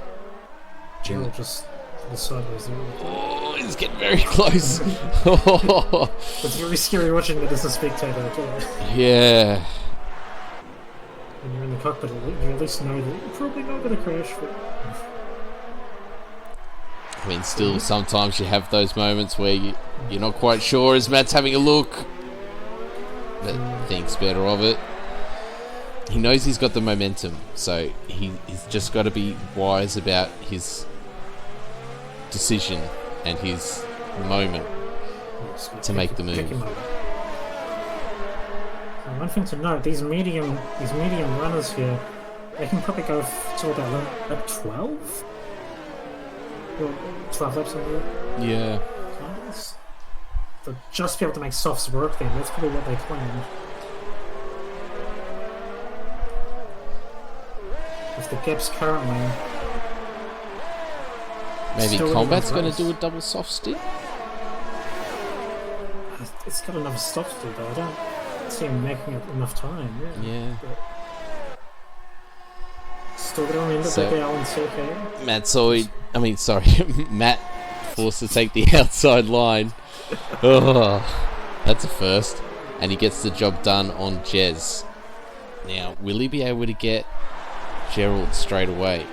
Gerald just the sideways there. Oh, he's getting very close. Oh. It's very scary watching it as a spectator. Yeah. When you're in the cockpit, you at least know that you're probably not going to crash. But... I mean, still, sometimes you have those moments where you're not quite sure as Matt's having a look, but thinks better of it. He knows he's got the momentum, so he's just got to be wise about his decision and his moment to make the move. One thing to note: these medium runners here, they can probably go to about lap 12. 12 laps on the Yeah. cars. They'll just be able to make softs work then. That's probably what they planned. If the gap's currently... Maybe Combat's going to do a double soft stick? It's got enough stuff to do though. I don't see him making it enough time. Yeah. But still going to end up like Alan CK. Matt forced to take the outside line. Oh, that's a first. And he gets the job done on Jez. Now, will he be able to get Gerald straight away?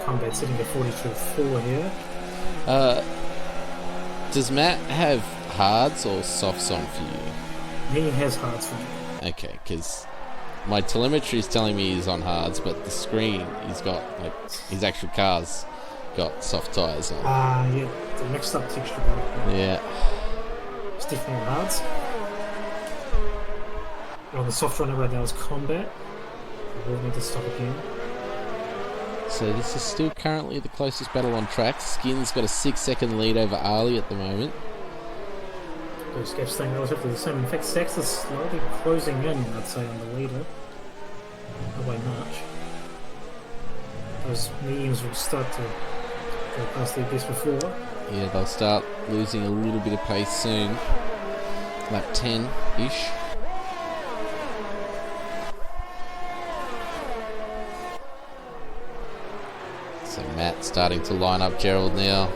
Combat sitting at 42.4 here. Does Matt have hards or softs on for you? He has hards for me. Okay, because my telemetry is telling me he's on hards, but the screen he's got, like, his actual car's got soft tyres on. Yeah, the mixed up texture about it. Yeah. It's definitely on hards. On the soft runner right now is Combat. We'll need to stop again. So this is still currently the closest battle on track. Skin's got a 6-second lead over Ali at the moment. Those gaps staying relatively the same. In fact, Sax is slowly closing in, I'd say, on the leader. Not by much. Those mediums will start to go past their best before. Yeah, they'll start losing a little bit of pace soon. Lap 10-ish. So Matt starting to line up Gerald now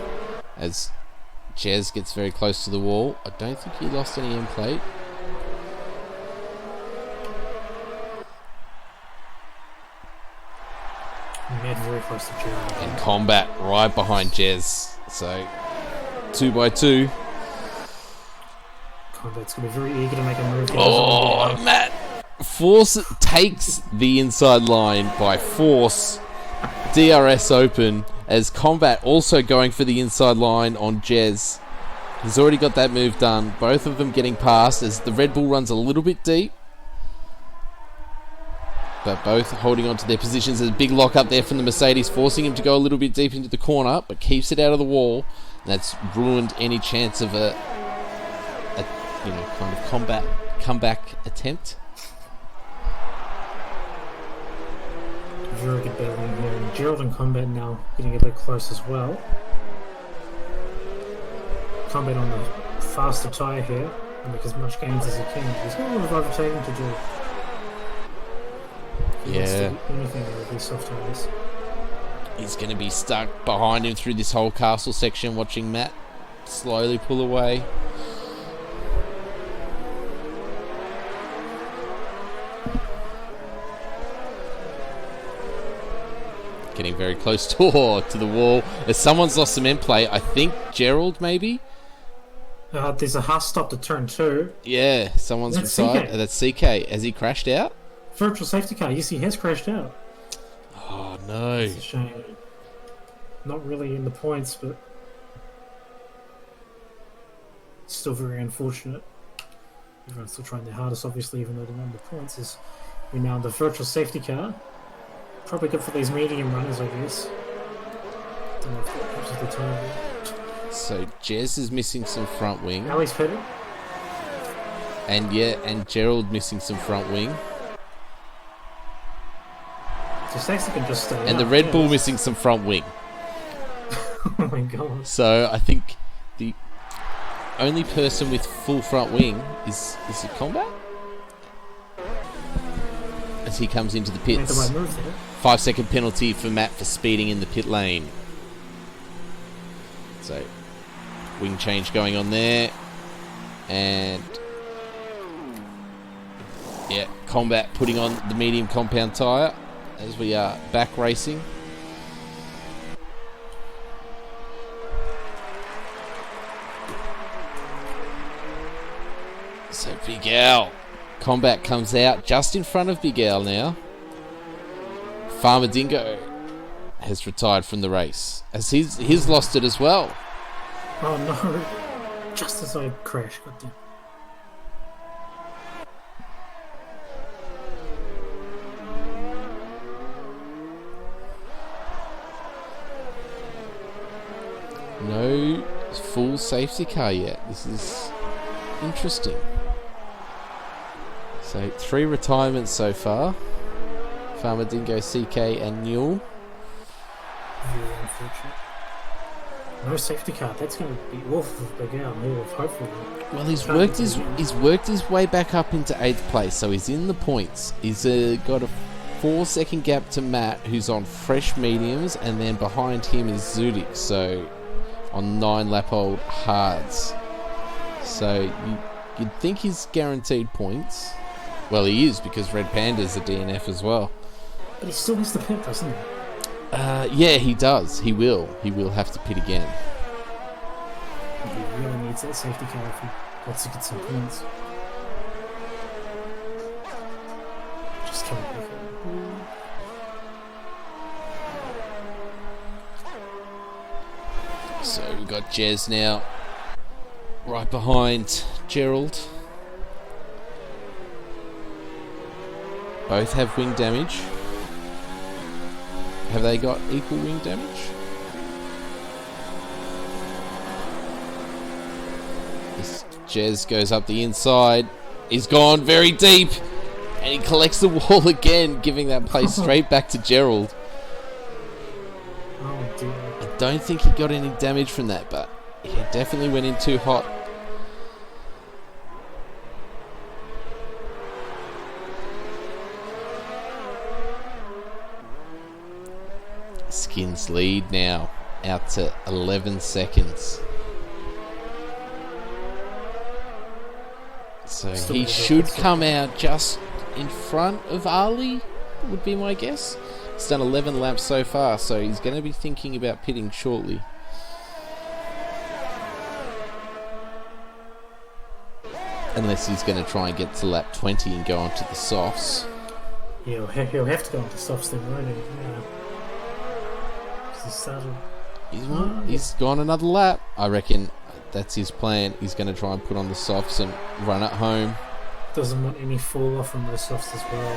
as Jez gets very close to the wall. I don't think he lost any end plate. Matt very close to Gerald. And Combat right behind Jez. So 2 by 2. Combat's going to be very eager to make a move. Oh, Matt takes the inside line by force. DRS open as Combat also going for the inside line on Jez. He's already got that move done. Both of them getting past as the Red Bull runs a little bit deep. But both holding on to their positions. There's a big lock up there from the Mercedes, forcing him to go a little bit deep into the corner, but keeps it out of the wall. And that's ruined any chance of a kind of comeback attempt. Very good battling here, and Gerald and Combat now getting a bit close as well. Combat on the faster tyre here, and make as much gains as he can. He's got a lot of overtaking to do. Yeah. Anything that would be soft tyres. He's going to be stuck behind him through this whole castle section, watching Matt slowly pull away. Getting very close to the wall. As someone's lost some end play, I think Gerald maybe. There's a hard stop to turn 2. Yeah, someone's inside. That's CK. Has he crashed out? Virtual safety car. Yes, he has crashed out. Oh no! It's a shame. Not really in the points, but still very unfortunate. Everyone's still trying their hardest, obviously, even though the number of points is. We're now in the virtual safety car. Probably good for these medium runners, I guess. Don't know if that catches the time. So Jez is missing some front wing. Ali's pitted. And Gerald missing some front wing. So Saxon can just stay and the Red Bull missing some front wing. Oh my god. So I think the only person with full front wing is it Combat? as he comes into the Made the pits. right move there. 5-second penalty for Matt for speeding in the pit lane. So, wing change going on there. And yeah, Combat putting on the medium compound tyre as we are back racing. So Big Al. Combat comes out just in front of Big Al now. Farmer Dingo has retired from the race as he's lost it as well. Oh no! Just as I crashed, goddamn. No full safety car yet. This is interesting. So 3 retirements so far. Farmer Dingo, CK and Newell. Very unfortunate. No safety car. That's going to be awful for Big Al. Hopefully. Well, he's worked his way back up into 8th place, so he's in the points. He's got a 4-second gap to Matt, who's on fresh mediums, and then behind him is Zudik, so on 9-lap-old hards. So you'd think he's guaranteed points. Well, he is, because Red Panda's a DNF as well. But he still has to pit, doesn't he? Yeah, he does. He will. He will have to pit again. He really needs that safety car if he wants to get some points. Just coming back on. So we've got Jez now right behind Gerald. Both have wing damage. Have they got equal wing damage? This Jez goes up the inside. He's gone very deep. And he collects the wall again, giving that place straight back to Gerald. Oh dear. I don't think he got any damage from that, but he definitely went in too hot. Skins lead now, out to 11 seconds. So he should come out just in front of Ali, would be my guess. He's done 11 laps so far, so he's going to be thinking about pitting shortly. Unless he's going to try and get to lap 20 and go on to the softs. He'll have to go on to softs then, won't he? Yeah. He's gone another lap. I reckon that's his plan. He's going to try and put on the softs and run it home. Doesn't want any fall off from those softs as well.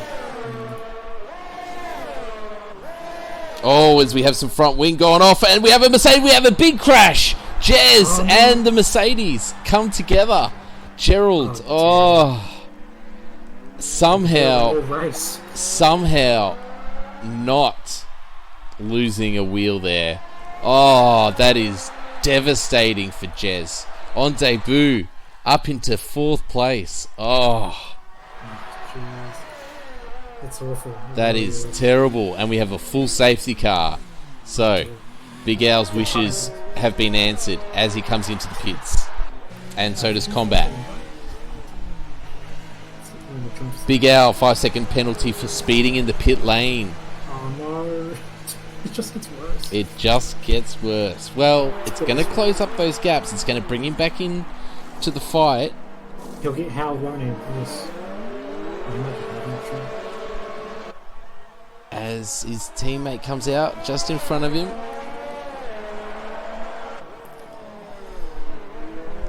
Oh, as we have some front wing going off, and we have a Mercedes. We have a big crash. Jez and the Mercedes come together. Gerald, somehow not losing a wheel there. Oh, that is devastating for Jez. On debut, up into 4th place. Oh, that's awful. That is terrible. And we have a full safety car. So, Big Al's wishes have been answered as he comes into the pits. And so does Combat. Big Al, 5-second penalty for speeding in the pit lane. Oh no. It just gets worse. It just gets worse. Well, it's going to close up those gaps. It's going to bring him back in to the fight. He'll get Hal running for this. As his teammate comes out just in front of him.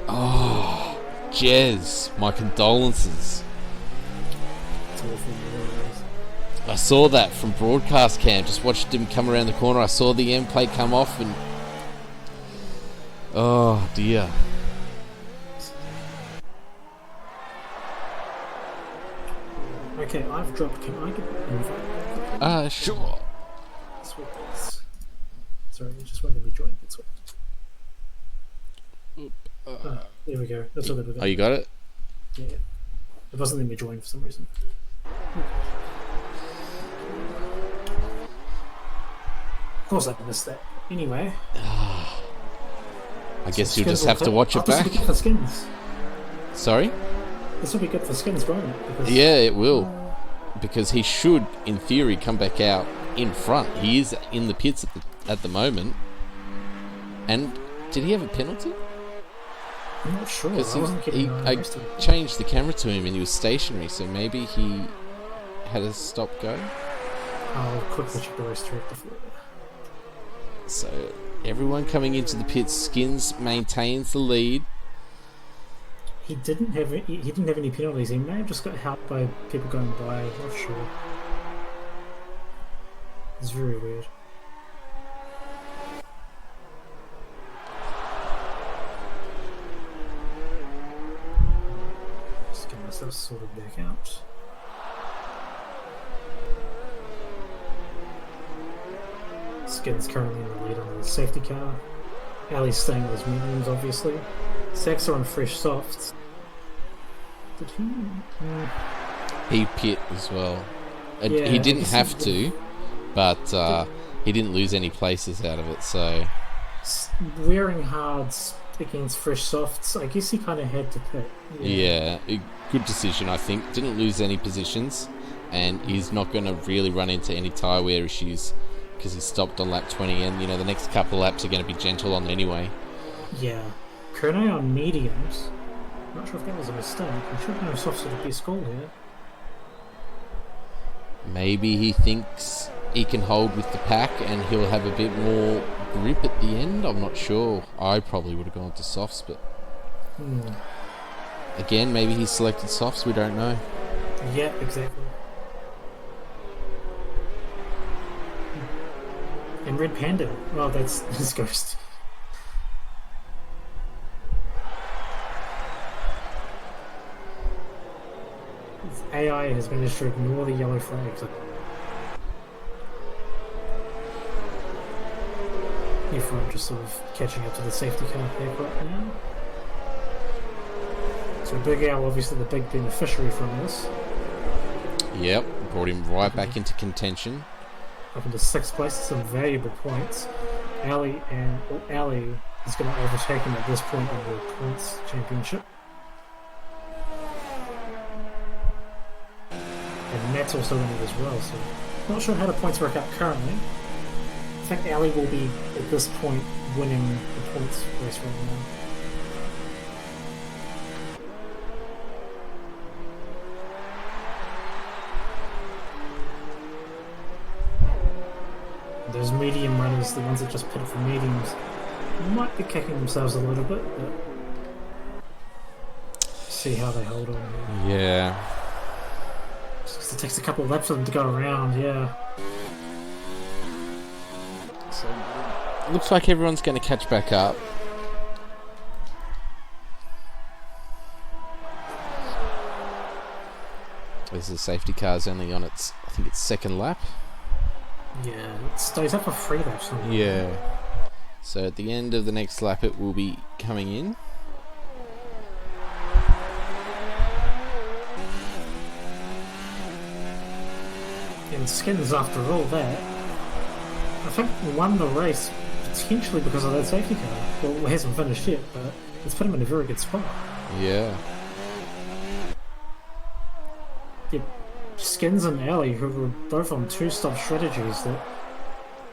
Oh, Jez, my condolences. I saw that from broadcast cam. Just watched him come around the corner. I saw the end plate come off and... oh, dear. Okay, I've dropped... Can I get... Sure. Sweet. Sorry, it just won't let me join. It's there we go. That's all that we got. Oh, you got it? Yeah. It wasn't letting me join for some reason. Of course I missed that. Anyway. I guess you'll just have to watch it This back. will be good for Skins. Sorry? This will be good for Skins, won't it? Because Yeah, it will. Because he should, in theory, come back out in front. He is in the pits at the moment. And did he have a penalty? I'm not sure. I Because wasn't getting I changed the camera to him and he was stationary, so maybe he had a stop go. I'll quickly check the race director for it. So everyone coming into the pits, Skins maintains the lead. He didn't have any penalties. He may have just got helped by people going by. I'm not sure. It's very weird. Just get myself sorted back out. Skins currently in the lead on the safety car. Ali's staying with his mediums, obviously. Sax are on fresh softs. Did he? He pit as well. Yeah, He didn't have to, but he didn't lose any places out of it, so... Wearing hards against fresh softs, I guess he kind of had to pit. Yeah, a good decision, I think. Didn't lose any positions, and he's not going to really run into any tyre wear issues because he stopped on lap 20, and the next couple of laps are going to be gentle on anyway. Yeah. Kerno on mediums. Not sure if that was a mistake. He should have softs at the best call here. Maybe he thinks he can hold with the pack and he'll have a bit more grip at the end. I'm not sure. I probably would have gone to softs, but again, maybe he selected softs. We don't know. Yeah, exactly. And Red Panda. Well, that's his ghost. His AI has managed to ignore the yellow flags. Everyone just sort of catching up to the safety car pack right now. So Big Al, obviously the big beneficiary from this. Yep, brought him right back into contention. Up into 6th place, some valuable points. Ali is going to overtake him at this point in the points championship. And Matt's also in it as well, so not sure how the points work out currently. I think Ali will be at this point winning the points race right now. Those medium runners, the ones that just pitted for mediums, might be kicking themselves a little bit, but see how they hold on here. Yeah. Just it takes a couple of laps for them to go around, yeah. So, looks like everyone's going to catch back up. There's the safety car's only on its, I think it's 2nd lap. Yeah, it stays up for 3 laps. Yeah. So at the end of the next lap it will be coming in. And Skins, after all that, I think won the race potentially because of that safety car. Well, it hasn't finished yet, but it's put him in a very good spot. Yeah. Yeah, Skins and Ali, who were both on 2-stop strategies that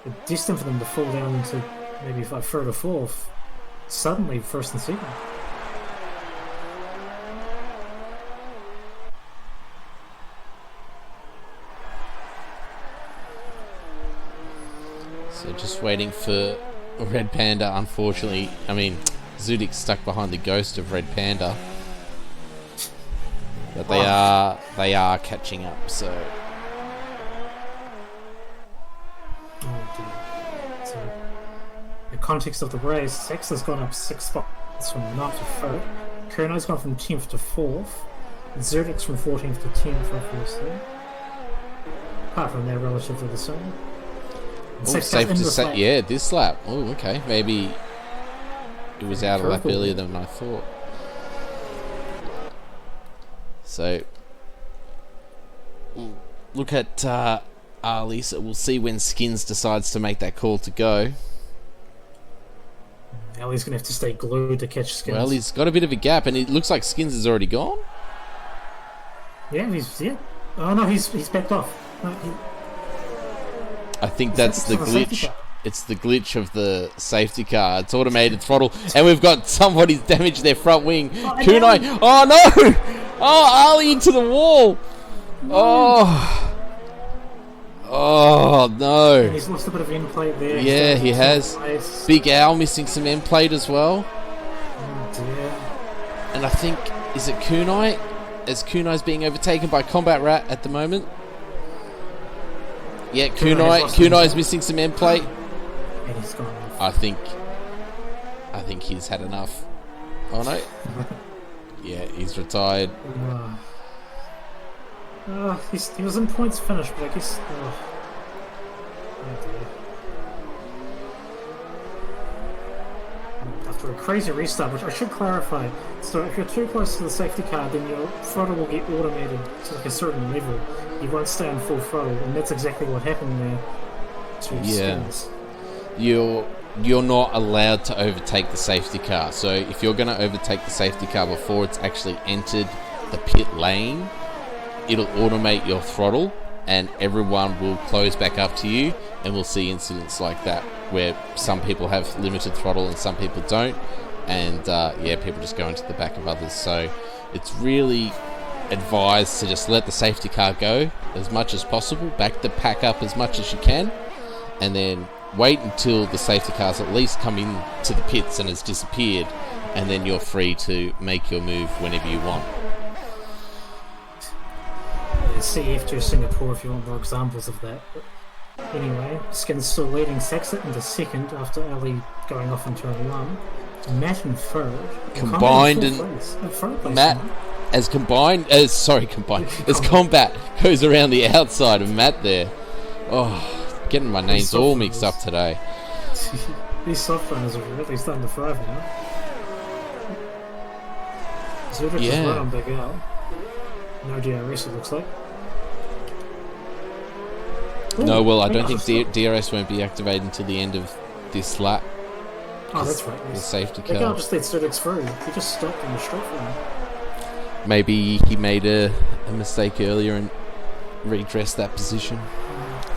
are destined for them to fall down into maybe like 3rd or 4th, suddenly 1st and 2nd. So just waiting for Red Panda, unfortunately. I mean, Zudik's stuck behind the ghost of Red Panda. But they are catching up, so... Oh dear. So, the context of the race, Sex has gone up 6 spots from 9th to 3rd. Kurno's gone from 10th to 4th. Zerdik's from 14th to 10th, obviously. Apart from they're relatively the same. Oh, safe to say, yeah, this lap. Oh, okay. Maybe it was out a lap earlier than I thought. So, look at Ali, so we'll see when Skins decides to make that call to go. Ali's going to have to stay glued to catch Skins. Well, he's got a bit of a gap, and it looks like Skins is already gone. Yeah. Oh no, he's backed off. No, I think that's the glitch. It's the glitch of the safety car. It's automated throttle, and we've got somebody's damaged their front wing. Kunai. Oh no! Oh, Ali into the wall. Oh. Oh no! He's lost a bit of end plate there. Yeah, he has. Big Al missing some end plate as well. Oh dear. And I think, is it Kunai? As Kunai's being overtaken by Combat Rat at the moment. Yeah, Kunai's missing some end plate. And he's gone off. I think he's had enough. Oh no! Yeah, he's retired. He was in points finish, but I guess. Oh dear. After a crazy restart, which I should clarify. So if you're too close to the safety car, then your throttle will get automated to like a certain level. You won't stay on full throttle, and that's exactly what happened there to Skins. You're not allowed to overtake the safety car. So if you're going to overtake the safety car before it's actually entered the pit lane, it'll automate your throttle, and everyone will close back up to you, and we'll see incidents like that where some people have limited throttle and some people don't, and people just go into the back of others. So it's really advised to just let the safety car go as much as possible, back the pack up as much as you can, and then wait until the safety car's at least come in to the pits and has disappeared, and then you're free to make your move whenever you want. CF to Singapore if you want more examples of that. But anyway, Skins still leading Saxit into second after Ali going off into a lum. Matt in third. Combined and Matt as Combat goes around the outside of Matt there. Oh, getting my names all mixed up today. These soft runners are really starting to thrive now. Zurich is right on Big Al. No DRS it looks like. Ooh, no, well, I don't think DRS won't be activated until the end of this lap. Oh, that's right. The safety car. Big Al just let Zurich through. He just stopped in the straight for him. Maybe he made a mistake earlier and redressed that position.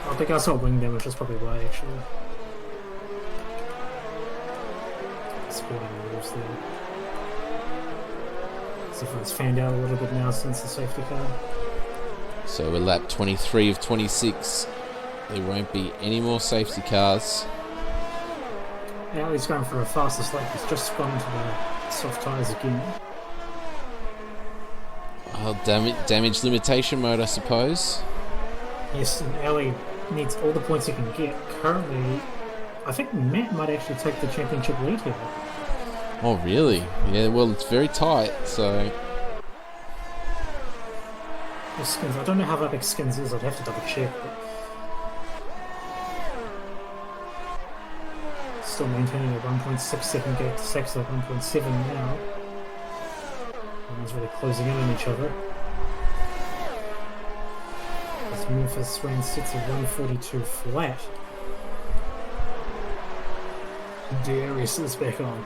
I think I saw wing damage, that's probably why, actually. Sporting moves there. See if it's fanned out a little bit now since the safety car. So we're lap 23 of 26. There won't be any more safety cars. Now he's going for a fastest lap. He's just gone to the soft tyres again. Well, damage limitation mode, I suppose. Yes, and Ali needs all the points he can get. Currently, I think Matt might actually take the championship lead here. Oh, really? Yeah, well, it's very tight, so... Skins, I don't know how big Skins is, I'd have to double check, but... Still maintaining a 1.6 second gap to Saxon at 1.7 now. Everyone's really closing in on each other. As Memphis ran sits at 142 flat. Darius is back on.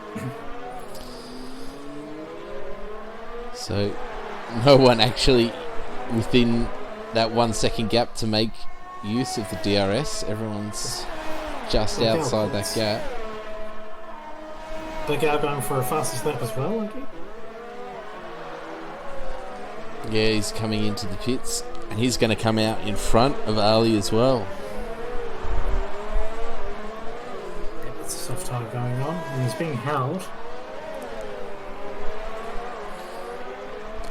So, no one actually within that 1 second gap to make use of the DRS. Everyone's just outside that gap. Big Al going for a fastest lap as well, like it? Yeah, he's coming into the pits, and he's going to come out in front of Ali as well. Yeah, that's a soft tire going on, and he's being held.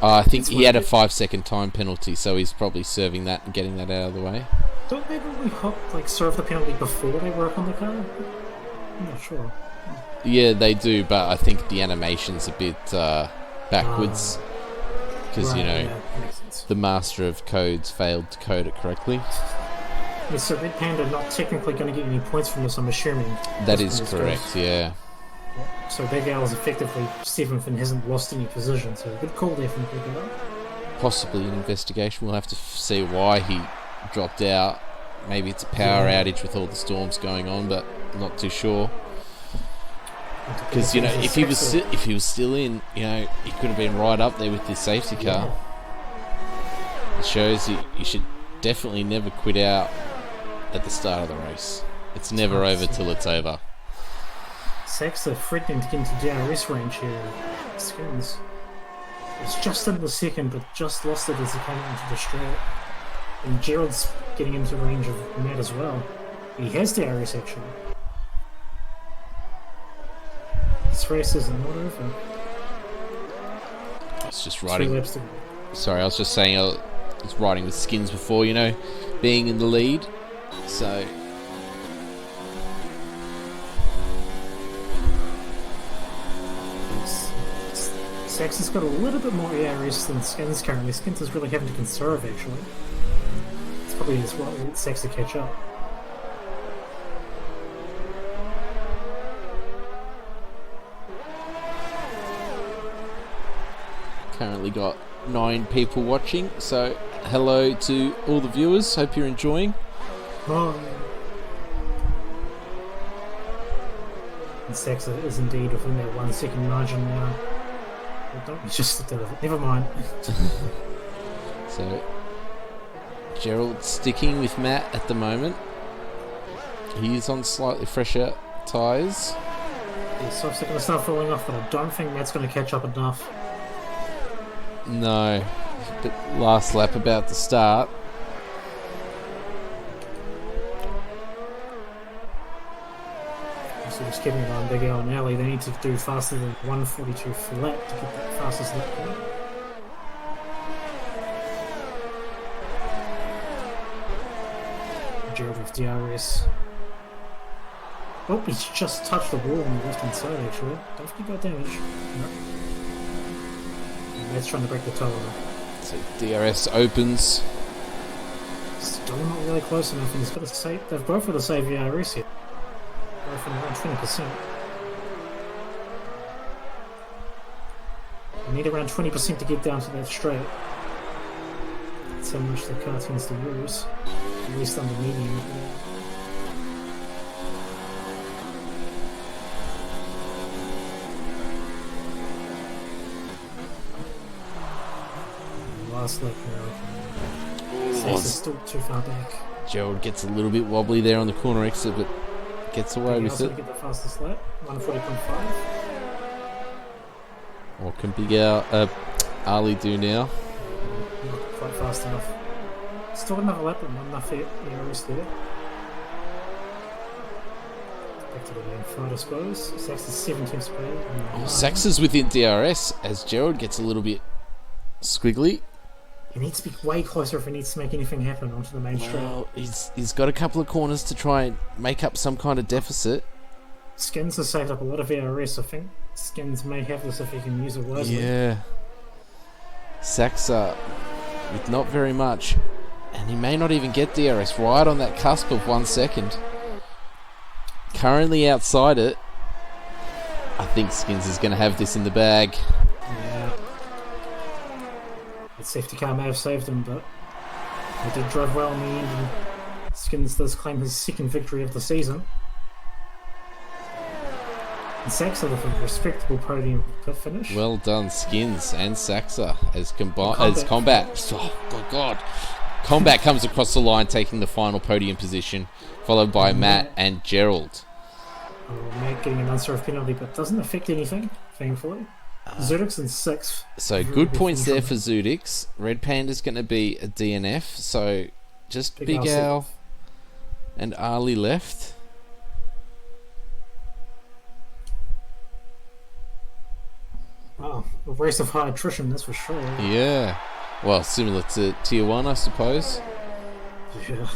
I think he had a 5-second time penalty, so he's probably serving that and getting that out of the way. Don't they normally serve the penalty before they work on the car? I'm not sure. Yeah, they do, but I think the animation's a bit backwards. Because, the master of codes failed to code it correctly. Yeah, so Red Panda not technically going to get any points from this, I'm assuming. That is correct, yeah. So Big Al is effectively 7th and hasn't lost any position, so good call there from Big Al. Possibly an investigation. We'll have to see why he dropped out maybe it's a power outage with all the storms going on, but I'm not too sure. Because if he was still in, he could have been right up there with this safety car. It shows you should definitely never quit out at the start of the race. It's never over till it's over. Saxa threatening to get into DRS range here. Skins. It's just in the second, but just lost it as he came into the straight. And Gerald's getting into range of Matt as well. He has DRS actually. This race is not over. I was just riding. Sorry, I was just saying I was riding with Skins before, being in the lead. So. Saxon's got a little bit more ARS than Skins currently. Skins is really having to conserve actually. It's probably as well let Saxon catch up. Currently got 9 people watching, so hello to all the viewers. Hope you're enjoying. Oh. And Saxa is indeed within that 1 second margin now. Don't just never mind. So Gerald sticking with Matt at the moment. He is on slightly fresher tyres. Yeah, so it's going to start falling off, but I don't think Matt's going to catch up enough. No, but last lap about to start. So just keeping it on Big Al and Ali. They need to do faster than 1:42 flat to get that fastest lap point. Gerald with DRS. Oh, he's just touched the wall on the left hand side actually. Don't think he got damage. No. That's trying to break the tower. So DRS opens. Still not really close enough, and he's got to save. They've both got to save DRS here. Both around 20%. We need around 20% to get down to that straight. That's how much the car tends to lose. At least under medium. Last lap now. It's still too far back. Gerald gets a little bit wobbly there on the corner exit, but gets away with it. Get the fastest lap, 1:40.5. What can Big Ali do now? Not quite fast enough. Still got another lap, but not enough ARS there. Back to the main fight, I suppose. Sax's 17th speed. Sax's within DRS as Gerald gets a little bit squiggly. He needs to be way closer if he needs to make anything happen onto the main straight. Well, he's got a couple of corners to try and make up some kind of deficit. Skins has saved up a lot of ARS. I think Skins may have this if he can use it wisely. Yeah. Saxa with not very much. And he may not even get DRS right on that cusp of 1 second. Currently outside it. I think Skins is going to have this in the bag. Yeah. The safety car may have saved him, but he did drive well in the end, and Skins does claim his second victory of the season. And Saxa with a respectable podium finish. Well done, Skins and Saxa as Combat. Oh my God. Combat comes across the line, taking the final podium position, followed by Matt and Gerald. Matt getting an unserved penalty, but doesn't affect anything, thankfully. Zudix in 6th. So good points there for Zudix. Red Panda's going to be a DNF, so just Big Al and Ali left. Oh, a race of high attrition, that's for sure. Yeah. Well, similar to Tier 1, I suppose. Yeah.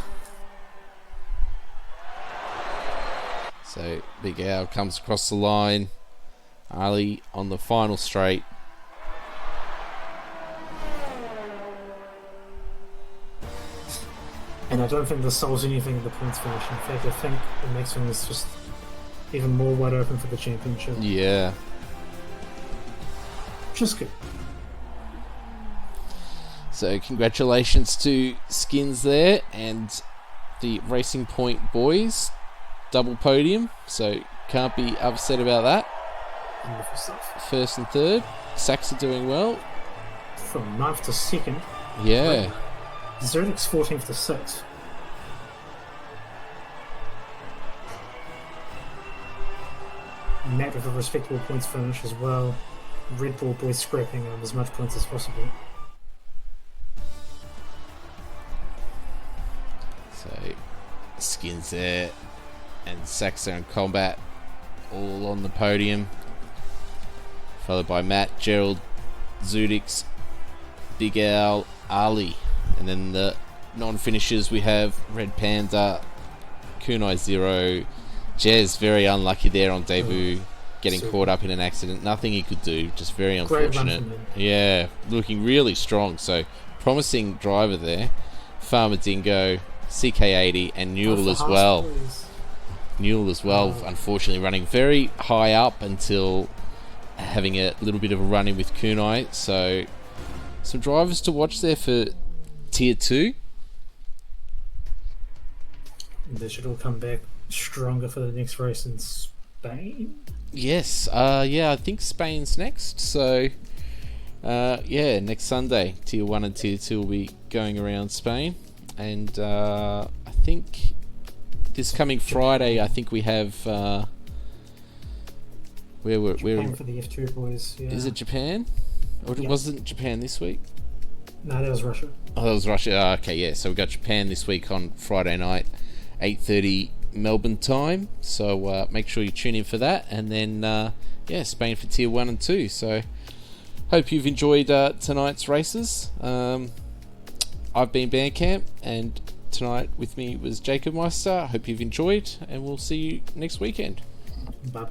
So Big Al comes across the line. Ali on the final straight. And I don't think this solves anything in the points finish. In fact, I think the next one is just even more wide open for the championship. Yeah. Just good. So congratulations to Skins there, and the Racing Point boys. Double podium, so can't be upset about that. Wonderful stuff. First and third. Sachs are doing well. From 9th to 2nd. Yeah. Zerdik's 14th to 6th. Matt with a respectable points finish as well. Red Bull boys scrapping as much points as possible. So, Skins there. And Saxon and Combat all on the podium. Followed by Matt, Gerald, Zudix, Big Al, Ali. And then the non-finishers we have Red Panda, Kunai Zero, Jez, very unlucky there on debut, getting caught up in an accident. Nothing he could do, just very unfortunate. Yeah, looking really strong. So, promising driver there. Farmer Dingo, CK80, and Newell as well. Newell as well, unfortunately running very high up until having a little bit of a run-in with Kunai. So, some drivers to watch there for Tier 2. They should all come back stronger for the next race in Spain. Yes, I think Spain's next. So, next Sunday, Tier 1 and Tier 2 will be going around Spain. And I think this coming Friday, I think we have... Japan for the F2 boys. Yeah. Is it Japan? Or wasn't Japan this week? No, that was Russia. Oh, that was Russia. Okay, yeah. So we got Japan this week on Friday night, 8:30 Melbourne time. So make sure you tune in for that. And then, Spain for Tier 1 and 2. So hope you've enjoyed tonight's races. I've been Bandcamp, and tonight with me was Jacob Meister. Hope you've enjoyed, and we'll see you next weekend. Bye.